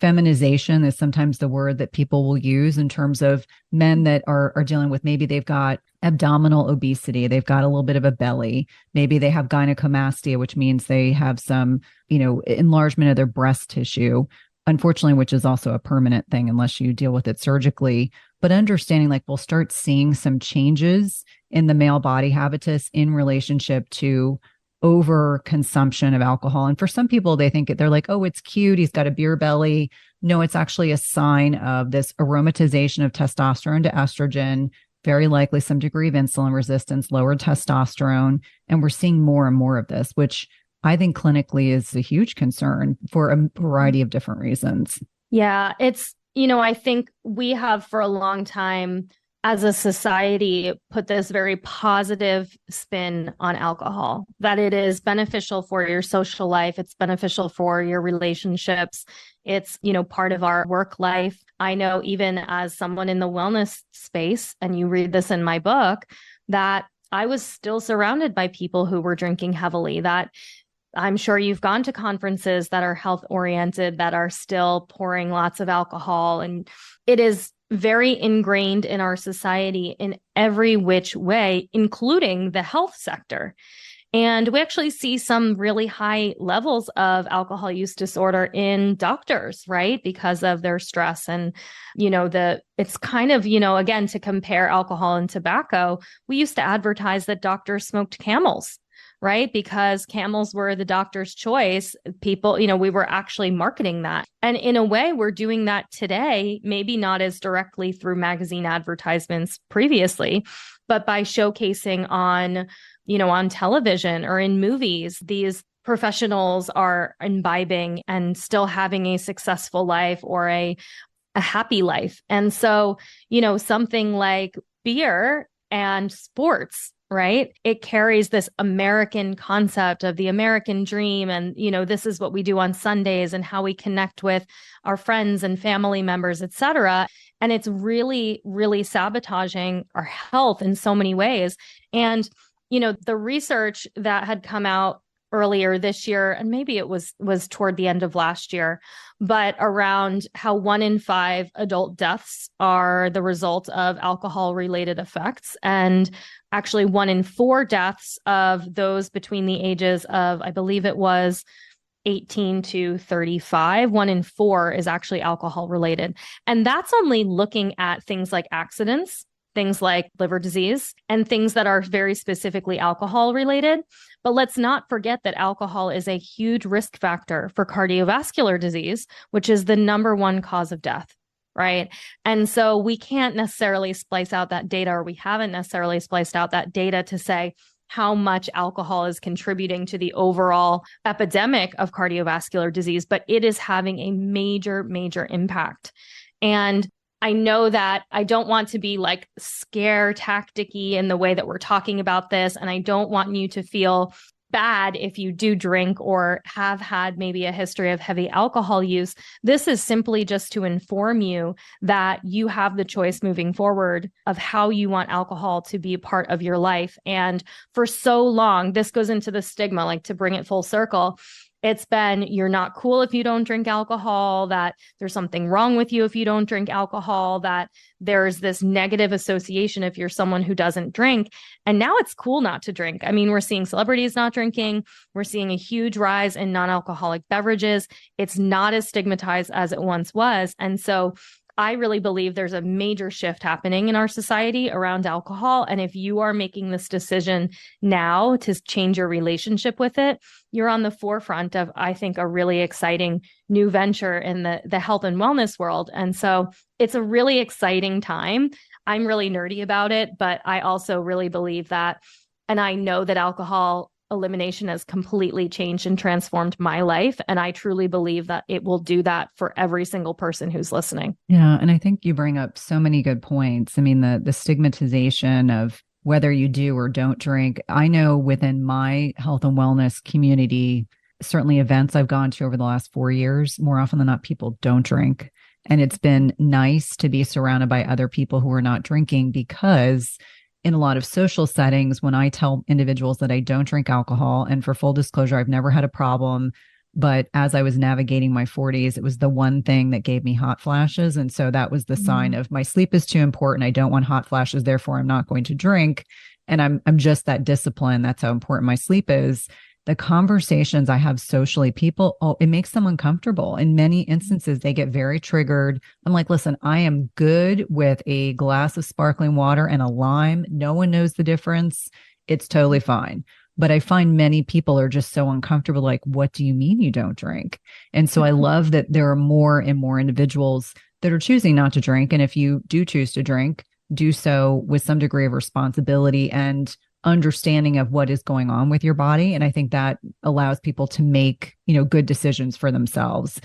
feminization is sometimes the word that people will use in terms of men that are dealing with, maybe they've got abdominal obesity, they've got a little bit of a belly, maybe they have gynecomastia, which means they have some, enlargement of their breast tissue, unfortunately, which is also a permanent thing unless you deal with it surgically. But understanding, like, we'll start seeing some changes in the male body habitus in relationship to over consumption of alcohol. And for some people, they're like, oh, it's cute, he's got a beer belly. No, it's actually a sign of this aromatization of testosterone to estrogen, very likely some degree of insulin resistance, lowered testosterone. And we're seeing more and more of this, which I think clinically is a huge concern for a variety of different reasons. Yeah, it's, I think we have for a long time as a society put this very positive spin on alcohol, that it is beneficial for your social life. It's beneficial for your relationships. It's, part of our work life. I know even as someone in the wellness space, and you read this in my book, that I was still surrounded by people who were drinking heavily, that I'm sure you've gone to conferences that are health oriented, that are still pouring lots of alcohol. And it is very ingrained in our society in every which way, including the health sector. And we actually see some really high levels of alcohol use disorder in doctors, right? Because of their stress. And, it's kind of, again, to compare alcohol and tobacco, we used to advertise that doctors smoked Camels, right? Because Camels were the doctor's choice. People, we were actually marketing that. And in a way, we're doing that today, maybe not as directly through magazine advertisements previously, but by showcasing on television or in movies, these professionals are imbibing and still having a successful life or a happy life. And so, something like beer and sports, right? It carries this American concept of the American dream. And, this is what we do on Sundays and how we connect with our friends and family members, et cetera. And it's really, really sabotaging our health in so many ways. And, the research that had come out earlier this year, and maybe it was toward the end of last year, but around how 1 in 5 adult deaths are the result of alcohol-related effects. And actually 1 in 4 deaths of those between the ages of, I believe it was 18 to 35, 1 in 4 is actually alcohol-related. And that's only looking at things like accidents, things like liver disease, and things that are very specifically alcohol related. But let's not forget that alcohol is a huge risk factor for cardiovascular disease, which is the number 1 cause of death, right? And so we can't necessarily splice out that data, or we haven't necessarily spliced out that data to say how much alcohol is contributing to the overall epidemic of cardiovascular disease, but it is having a major, major impact. And I know that I don't want to be like scare tactic-y in the way that we're talking about this. And I don't want you to feel bad if you do drink or have had maybe a history of heavy alcohol use. This is simply just to inform you that you have the choice moving forward of how you want alcohol to be a part of your life. And for so long, this goes into the stigma, like to bring it full circle. It's been, you're not cool if you don't drink alcohol, that there's something wrong with you if you don't drink alcohol, that there's this negative association if you're someone who doesn't drink. And now it's cool not to drink. I mean, we're seeing celebrities not drinking. We're seeing a huge rise in non-alcoholic beverages. It's not as stigmatized as it once was. And so I really believe there's a major shift happening in our society around alcohol. And if you are making this decision now to change your relationship with it, you're on the forefront of, I think, a really exciting new venture in the health and wellness world. And so it's a really exciting time. I'm really nerdy about it, but I also really believe that, and I know that alcohol elimination has completely changed and transformed my life. And I truly believe that it will do that for every single person who's listening. Yeah. And I think you bring up so many good points. I mean, the stigmatization of whether you do or don't drink. I know within my health and wellness community, certainly events I've gone to over the last 4 years, more often than not, people don't drink. And it's been nice to be surrounded by other people who are not drinking, because in a lot of social settings, when I tell individuals that I don't drink alcohol, and for full disclosure, I've never had a problem, but as I was navigating my 40s, it was the one thing that gave me hot flashes. And so that was the sign of my sleep is too important. I don't want hot flashes. Therefore, I'm not going to drink. And I'm just that disciplined. That's how important my sleep is. The conversations I have socially, it makes them uncomfortable. In many instances, they get very triggered. I'm like, listen, I am good with a glass of sparkling water and a lime. No one knows the difference. It's totally fine. But I find many people are just so uncomfortable. Like, what do you mean you don't drink? And so I love that there are more and more individuals that are choosing not to drink. And if you do choose to drink, do so with some degree of responsibility and understanding of what is going on with your body. And I think that allows people to make, good decisions for themselves.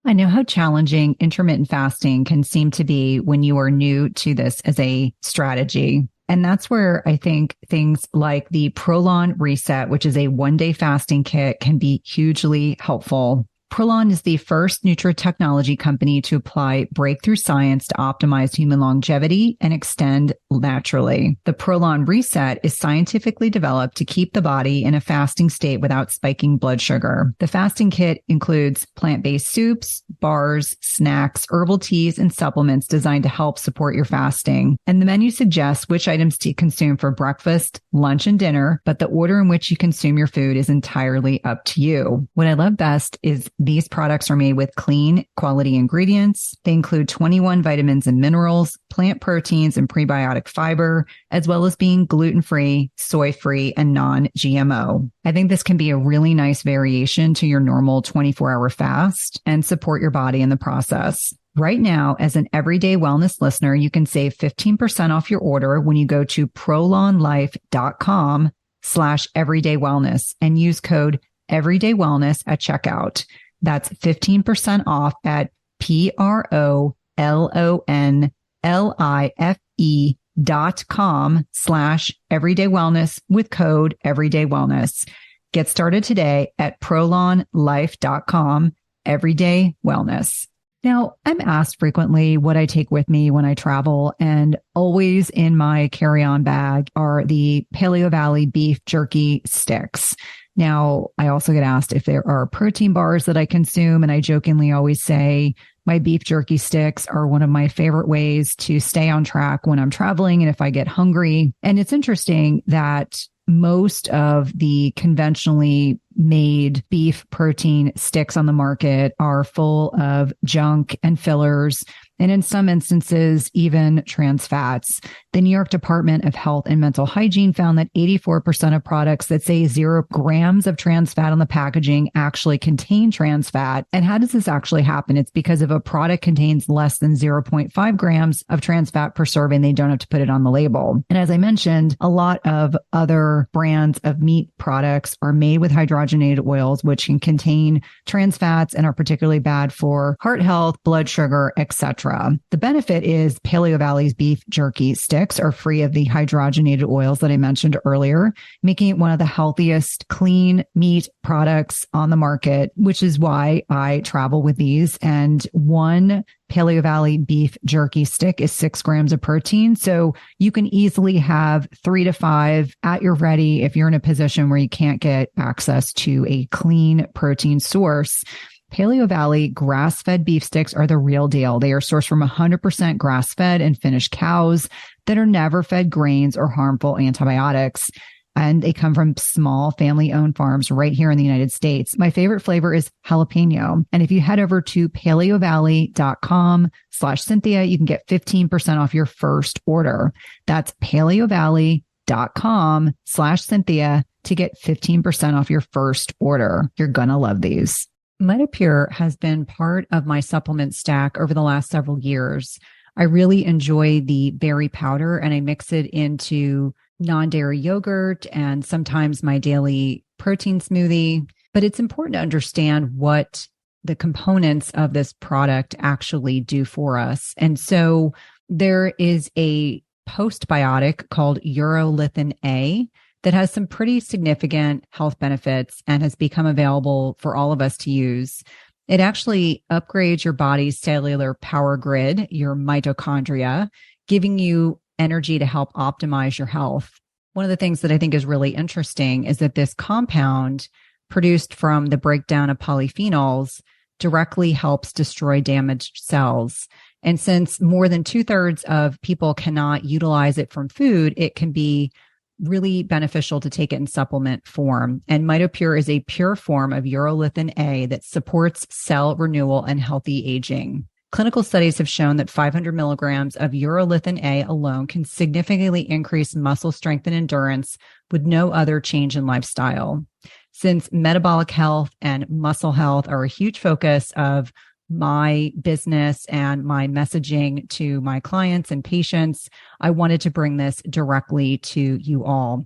I know how challenging intermittent fasting can seem to be when you are new to this as a strategy. And that's where I think things like the Prolon Reset, which is a 1-day fasting kit, can be hugely helpful. Prolon is the first nutritechnology company to apply breakthrough science to optimize human longevity and extend naturally. The Prolon Reset is scientifically developed to keep the body in a fasting state without spiking blood sugar. The fasting kit includes plant-based soups, bars, snacks, herbal teas, and supplements designed to help support your fasting. And the menu suggests which items to consume for breakfast, lunch, and dinner, but the order in which you consume your food is entirely up to you. What I love best is these products are made with clean, quality ingredients. They include 21 vitamins and minerals, plant proteins, and prebiotic fiber, as well as being gluten-free, soy-free, and non-GMO. I think this can be a really nice variation to your normal 24-hour fast and support your body in the process. Right now, as an everyday wellness listener, you can save 15% off your order when you go to prolonlife.com/everydaywellness and use code everydaywellness at checkout. That's 15% off at prolonlife.com/everydaywellness with code everydaywellness. Get started today at prolonlife.com everydaywellness. Now, I'm asked frequently what I take with me when I travel, and always in my carry-on bag are the Paleo Valley beef jerky sticks. Now, I also get asked if there are protein bars that I consume, and I jokingly always say my beef jerky sticks are one of my favorite ways to stay on track when I'm traveling and if I get hungry. And it's interesting that most of the conventionally made beef protein sticks on the market are full of junk and fillers, and in some instances, even trans fats. The New York Department of Health and Mental Hygiene found that 84% of products that say 0 grams of trans fat on the packaging actually contain trans fat. And how does this actually happen? It's because if a product contains less than 0.5 grams of trans fat per serving, they don't have to put it on the label. And as I mentioned, a lot of other brands of meat products are made with hydrogenated oils, which can contain trans fats and are particularly bad for heart health, blood sugar, etc. The benefit is Paleo Valley's beef jerky sticks are free of the hydrogenated oils that I mentioned earlier, making it one of the healthiest clean meat products on the market, which is why I travel with these. And one Paleo Valley beef jerky stick is 6 grams of protein. So you can easily have 3 to 5 at your ready if you're in a position where you can't get access to a clean protein source. Paleo Valley grass-fed beef sticks are the real deal. They are sourced from 100% grass-fed and finished cows that are never fed grains or harmful antibiotics. And they come from small family-owned farms right here in the United States. My favorite flavor is jalapeno. And if you head over to paleovalley.com/Cynthia, you can get 15% off your first order. That's paleovalley.com/Cynthia to get 15% off your first order. You're going to love these. MetaPure has been part of my supplement stack over the last several years. I really enjoy the berry powder, and I mix it into non-dairy yogurt and sometimes my daily protein smoothie. But it's important to understand what the components of this product actually do for us. And so there is a postbiotic called urolithin A that has some pretty significant health benefits and has become available for all of us to use. It actually upgrades your body's cellular power grid, your mitochondria, giving you energy to help optimize your health. One of the things that I think is really interesting is that this compound produced from the breakdown of polyphenols directly helps destroy damaged cells. And since more than 2/3 of people cannot utilize it from food, it can be really beneficial to take it in supplement form. And MitoPure is a pure form of urolithin A that supports cell renewal and healthy aging. Clinical studies have shown that 500 milligrams of urolithin A alone can significantly increase muscle strength and endurance with no other change in lifestyle. Since metabolic health and muscle health are a huge focus of my business and my messaging to my clients and patients, I wanted to bring this directly to you all.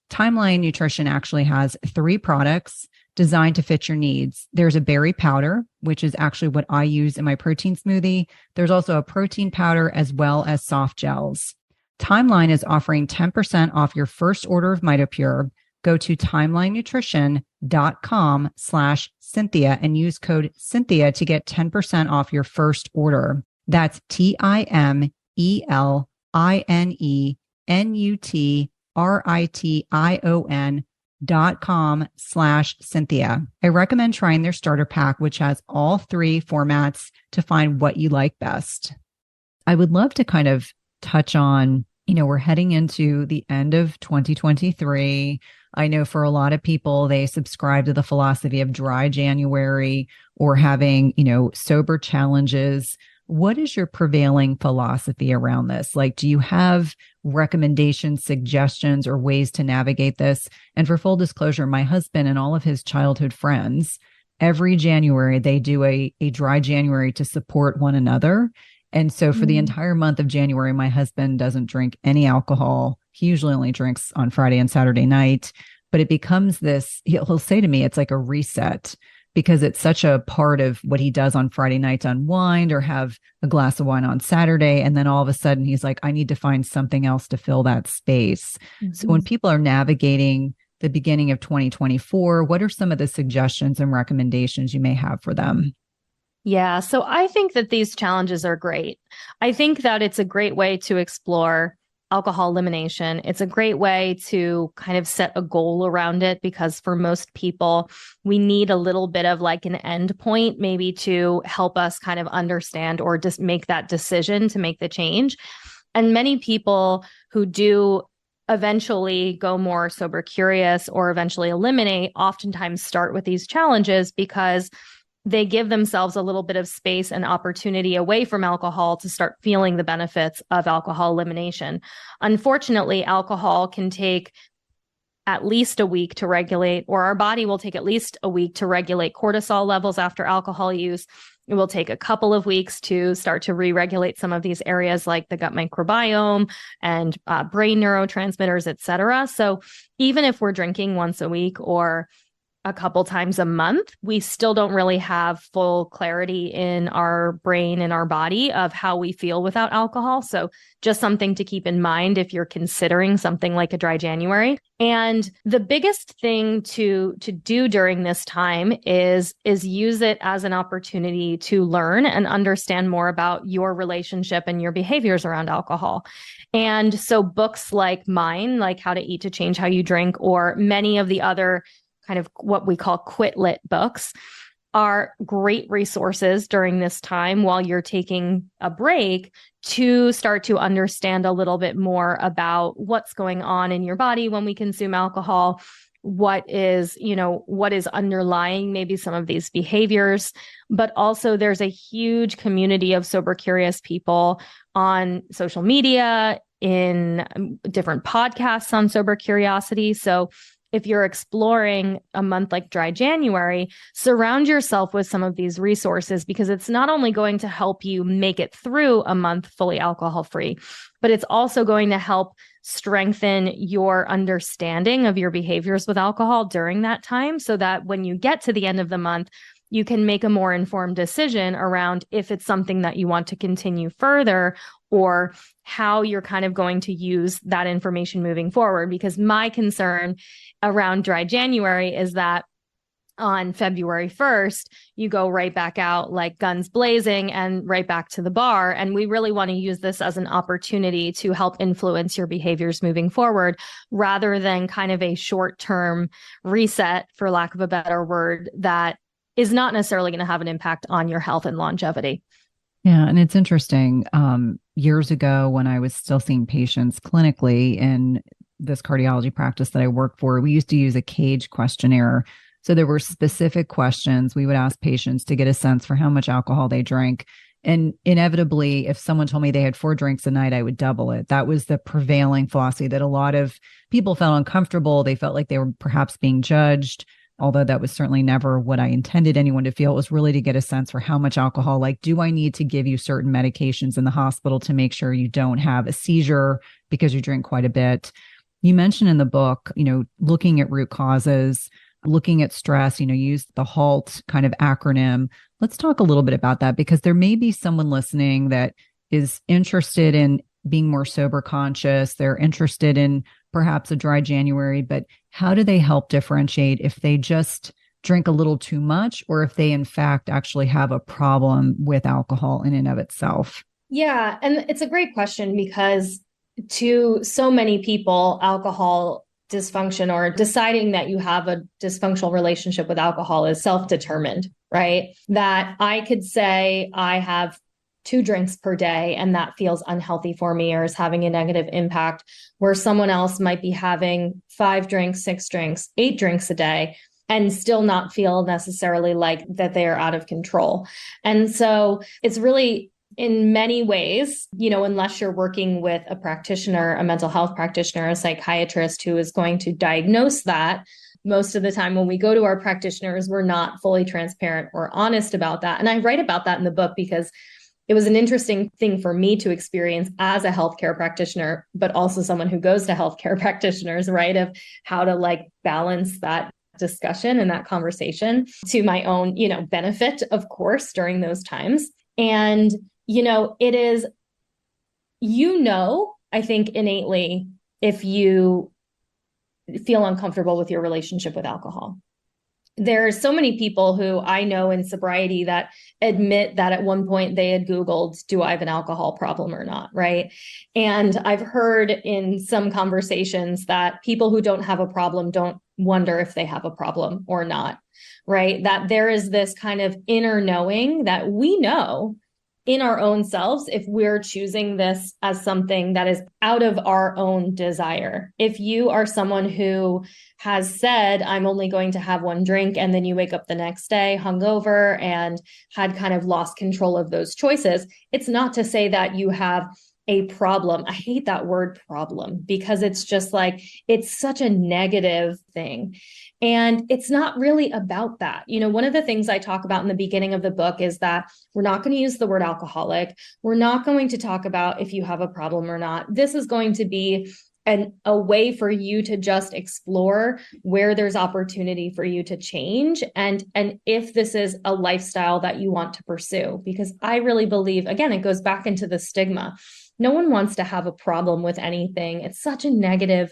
Timeline Nutrition actually has 3 products designed to fit your needs. There's a berry powder, which is actually what I use in my protein smoothie. There's also a protein powder as well as soft gels. Timeline is offering 10% off your first order of MitoPure. Go to timelinenutrition.com/Cynthia and use code Cynthia to get 10% off your first order. That's timelinenutrition.com/Cynthia. I recommend trying their starter pack, which has all 3 formats to find what you like best. I would love to kind of touch on, we're heading into the end of 2023. I know for a lot of people, they subscribe to the philosophy of dry January or having, sober challenges. What is your prevailing philosophy around this? Like, do you have recommendations, suggestions, or ways to navigate this? And for full disclosure, my husband and all of his childhood friends, every January, they do a dry January to support one another. And so for the entire month of January, my husband doesn't drink any alcohol. He usually only drinks on Friday and Saturday night, but it becomes this, he'll say to me, it's like a reset because it's such a part of what he does on Friday night to unwind or have a glass of wine on Saturday. And then all of a sudden he's like, I need to find something else to fill that space. Mm-hmm. So when people are navigating the beginning of 2024, what are some of the suggestions and recommendations you may have for them? Yeah, so I think that these challenges are great. I think that it's a great way to explore alcohol elimination. It's a great way to kind of set a goal around it because for most people, we need a little bit of like an end point maybe to help us kind of understand or just make that decision to make the change. And many people who do eventually go more sober curious or eventually eliminate oftentimes start with these challenges because they give themselves a little bit of space and opportunity away from alcohol to start feeling the benefits of alcohol elimination. Unfortunately, alcohol can take at least a week to regulate, or our body will take at least a week to regulate cortisol levels after alcohol use. It will take a couple of weeks to start to re-regulate some of these areas like the gut microbiome and brain neurotransmitters, et cetera. So even if we're drinking once a week or a couple times a month, we still don't really have full clarity in our brain and our body of how we feel without alcohol. So just something to keep in mind if you're considering something like a dry January. And the biggest thing to do during this time is use it as an opportunity to learn and understand more about your relationship and your behaviors around alcohol. And so books like mine, like How to Eat to Change How You Drink, or many of the other kind of what we call quit lit books are great resources during this time while you're taking a break to start to understand a little bit more about what's going on in your body when we consume alcohol, what is underlying maybe some of these behaviors, but also there's a huge community of sober curious people on social media, in different podcasts on sober curiosity. So if you're exploring a month like dry January, surround yourself with some of these resources because it's not only going to help you make it through a month fully alcohol free, but it's also going to help strengthen your understanding of your behaviors with alcohol during that time so that when you get to the end of the month, you can make a more informed decision around if it's something that you want to continue further, or how you're kind of going to use that information moving forward. Because my concern around dry January is that on February 1st, you go right back out like guns blazing and right back to the bar. And we really want to use this as an opportunity to help influence your behaviors moving forward, rather than kind of a short-term reset, for lack of a better word, that is not necessarily going to have an impact on your health and longevity. Yeah. And it's interesting. Years ago, when I was still seeing patients clinically in this cardiology practice that I worked for, we used to use a CAGE questionnaire. So there were specific questions we would ask patients to get a sense for how much alcohol they drank. And inevitably, if someone told me they had 4 drinks a night, I would double it. That was the prevailing philosophy, that a lot of people felt uncomfortable. They felt like they were perhaps being judged, although that was certainly never what I intended anyone to feel. It was really to get a sense for how much alcohol, like, do I need to give you certain medications in the hospital to make sure you don't have a seizure because you drink quite a bit? You mentioned in the book, looking at root causes, looking at stress, use the HALT kind of acronym. Let's talk a little bit about that, because there may be someone listening that is interested in being more sober conscious. They're interested in perhaps a dry January, but how do they help differentiate if they just drink a little too much, or if they in fact actually have a problem with alcohol in and of itself? Yeah. And it's a great question, because to so many people, alcohol dysfunction, or deciding that you have a dysfunctional relationship with alcohol, is self-determined, right? That I could say I have 2 drinks per day and that feels unhealthy for me, or is having a negative impact, where someone else might be having 5 drinks, 6 drinks, 8 drinks a day and still not feel necessarily like that they are out of control. And so it's really, in many ways, unless you're working with a practitioner, a mental health practitioner, a psychiatrist who is going to diagnose that, most of the time when we go to our practitioners, we're not fully transparent or honest about that. And I write about that in the book because it was an interesting thing for me to experience as a healthcare practitioner, but also someone who goes to healthcare practitioners, right? Of how to balance that discussion and that conversation to my own, benefit, of course, during those times. And it is, I think innately, if you feel uncomfortable with your relationship with alcohol. There's so many people who I know in sobriety that admit that at one point they had Googled, do I have an alcohol problem or not? Right. And I've heard in some conversations that people who don't have a problem don't wonder if they have a problem or not. Right. That there is this kind of inner knowing that we know in our own selves if we're choosing this as something that is out of our own desire. If you are someone who has said, I'm only going to have 1 drink, and then you wake up the next day hungover and had kind of lost control of those choices, it's not to say that you have a problem. I hate that word problem, because it's just it's such a negative thing. And it's not really about that. One of the things I talk about in the beginning of the book is that we're not going to use the word alcoholic. We're not going to talk about if you have a problem or not. This is going to be a way for you to just explore where there's opportunity for you to change, and if this is a lifestyle that you want to pursue. Because I really believe, again, it goes back into the stigma. No one wants to have a problem with anything. It's such a negative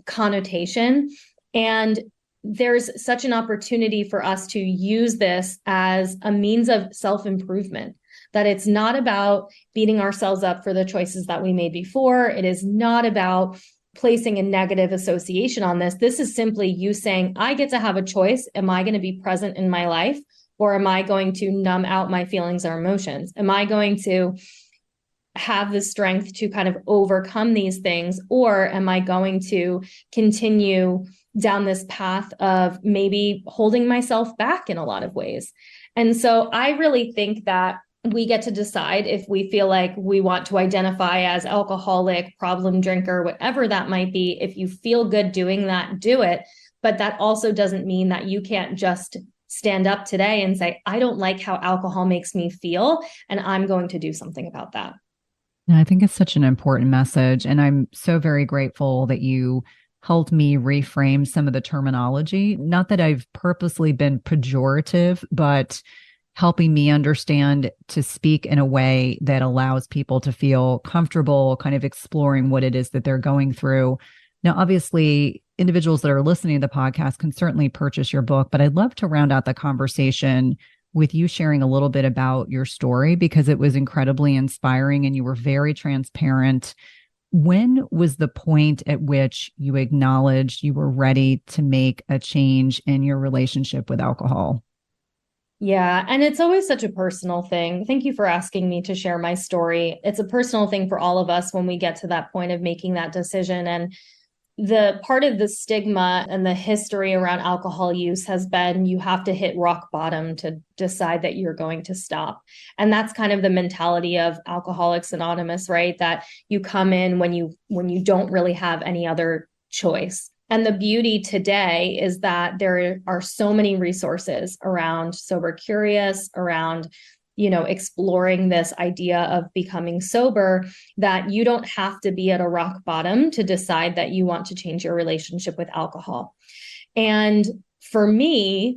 connotation. And there's such an opportunity for us to use this as a means of self-improvement, that it's not about beating ourselves up for the choices that we made before. It is not about placing a negative association on this. This is simply you saying, I get to have a choice. Am I going to be present in my life, or am I going to numb out my feelings or emotions? Am I going to have the strength to kind of overcome these things, or am I going to continue down this path of maybe holding myself back in a lot of ways? And so I really think that we get to decide if we feel like we want to identify as alcoholic, problem drinker, whatever that might be. If you feel good doing that, do it. But that also doesn't mean that you can't just stand up today and say, I don't like how alcohol makes me feel, and I'm going to do something about that. I think it's such an important message. And I'm so very grateful that you helped me reframe some of the terminology. Not that I've purposely been pejorative, but helping me understand to speak in a way that allows people to feel comfortable, kind of exploring what it is that they're going through. Now, obviously, individuals that are listening to the podcast can certainly purchase your book, but I'd love to round out the conversation with you sharing a little bit about your story because it was incredibly inspiring and you were very transparent. When was the point at which you acknowledged you were ready to make a change in your relationship with alcohol? Yeah, and it's always such a personal thing. Thank you for asking me to share my story. It's a personal thing for all of us when we get to that point of making that decision. And the part of the stigma and the history around alcohol use has been you have to hit rock bottom to decide that you're going to stop. And that's kind of the mentality of Alcoholics Anonymous, right? That you come in when you don't really have any other choice. And the beauty today is that there are so many resources around Sober Curious, around exploring this idea of becoming sober, that you don't have to be at a rock bottom to decide that you want to change your relationship with alcohol. And for me,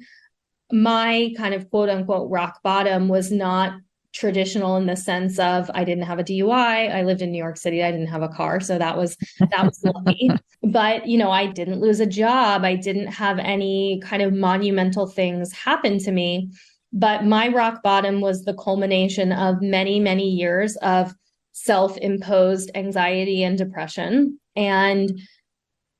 my kind of quote unquote rock bottom was not traditional in the sense of I didn't have a DUI. I lived in New York City. I didn't have a car. So that was lucky. But, I didn't lose a job. I didn't have any kind of monumental things happen to me. But my rock bottom was the culmination of many, many years of self-imposed anxiety and depression, and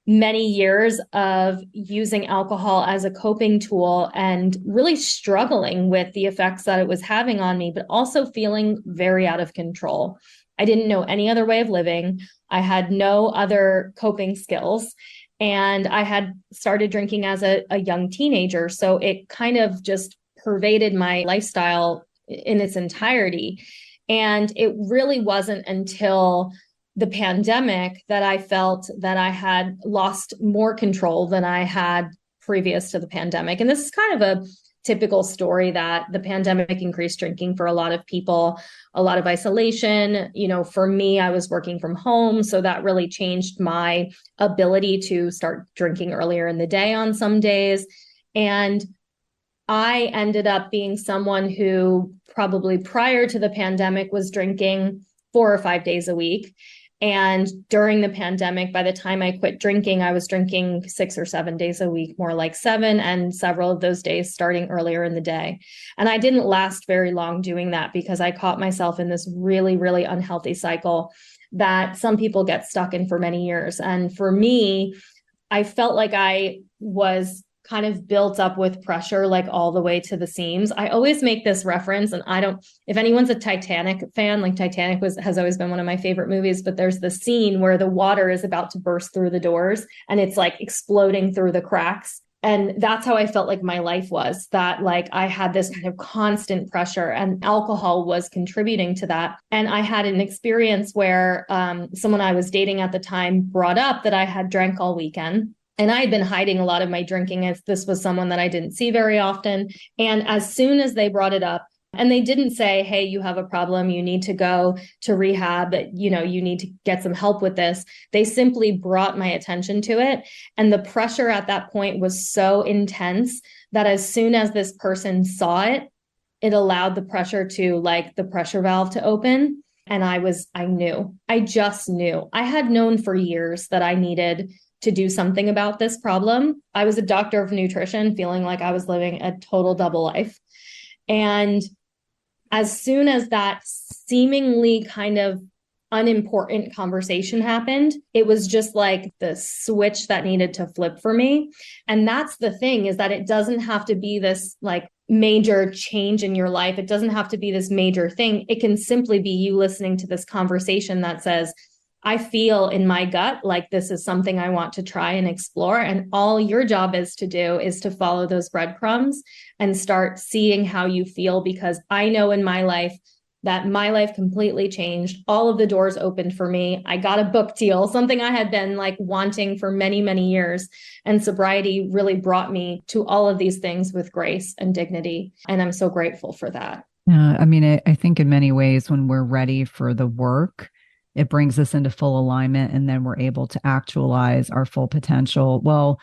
many years of using alcohol as a coping tool and really struggling with the effects that it was having on me, but also feeling very out of control. I didn't know any other way of living. I had no other coping skills. And I had started drinking as a young teenager. So it kind of just pervaded my lifestyle in its entirety. And it really wasn't until the pandemic that I felt that I had lost more control than I had previous to the pandemic. And this is kind of a typical story that the pandemic increased drinking for a lot of people, a lot of isolation. For me, I was working from home, so that really changed my ability to start drinking earlier in the day on some days. And I ended up being someone who probably prior to the pandemic was drinking 4 or 5 days a week. And during the pandemic, by the time I quit drinking, I was drinking 6 or 7 days a week, more like 7, and several of those days starting earlier in the day. And I didn't last very long doing that because I caught myself in this really, really unhealthy cycle that some people get stuck in for many years. And for me, I felt like I was kind of built up with pressure, like all the way to the seams. I always make this reference, and if anyone's a Titanic fan, like Titanic has always been one of my favorite movies, but there's the scene where the water is about to burst through the doors and it's like exploding through the cracks. And that's how I felt like my life was, that like I had this kind of constant pressure and alcohol was contributing to that. And I had an experience where someone I was dating at the time brought up that I had drank all weekend. And I had been hiding a lot of my drinking as this was someone that I didn't see very often. And as soon as they brought it up, and they didn't say, hey, you have a problem, you need to go to rehab, you need to get some help with this. They simply brought my attention to it. And the pressure at that point was so intense that as soon as this person saw it, it allowed the pressure to, like, the pressure valve to open. And I just knew. I had known for years that I needed to do something about this problem. I was a doctor of nutrition, feeling like I was living a total double life. And as soon as that seemingly kind of unimportant conversation happened, it was just like the switch that needed to flip for me. And that's the thing, is that it doesn't have to be this like major change in your life. It doesn't have to be this major thing. It can simply be you listening to this conversation that says, I feel in my gut like this is something I want to try and explore. And all your job is to do is to follow those breadcrumbs and start seeing how you feel. Because I know in my life that my life completely changed. All of the doors opened for me. I got a book deal, something I had been like wanting for many, many years. And sobriety really brought me to all of these things with grace and dignity. And I'm so grateful for that. I think in many ways, when we're ready for the work, it brings us into full alignment, and then we're able to actualize our full potential. Well,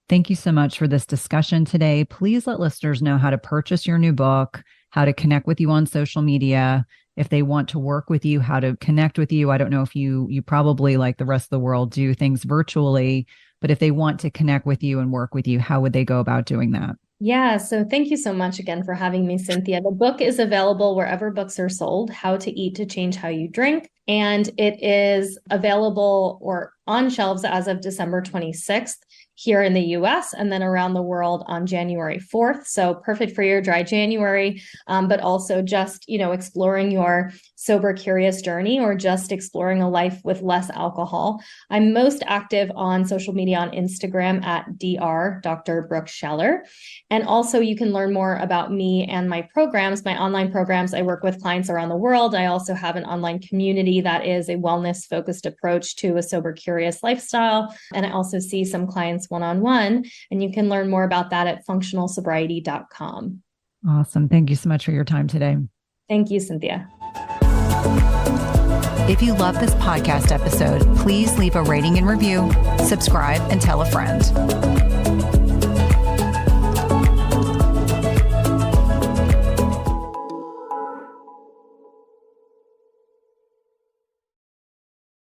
thank you so much for this discussion today. Please let listeners know how to purchase your new book, how to connect with you on social media. If they want to work with you, how to connect with you. I don't know if you probably, like the rest of the world, do things virtually, but if they want to connect with you and work with you, how would they go about doing that? Yeah, so thank you so much again for having me, Cynthia. The book is available wherever books are sold, How to Eat to Change How You Drink. And it is available or on shelves as of December 26th here in the US, and then around the world on January 4th. So perfect for your dry January, but also just, exploring your sober curious journey, or just exploring a life with less alcohol. I'm most active on social media on Instagram at Dr. Brooke Scheller. And also you can learn more about me and my programs, my online programs. I work with clients around the world. I also have an online community that is a wellness focused approach to a sober curious lifestyle. And I also see some clients one-on-one, and you can learn more about that at functionalsobriety.com. Awesome. Thank you so much for your time today. Thank you, Cynthia. If you love this podcast episode, please leave a rating and review, subscribe, and tell a friend.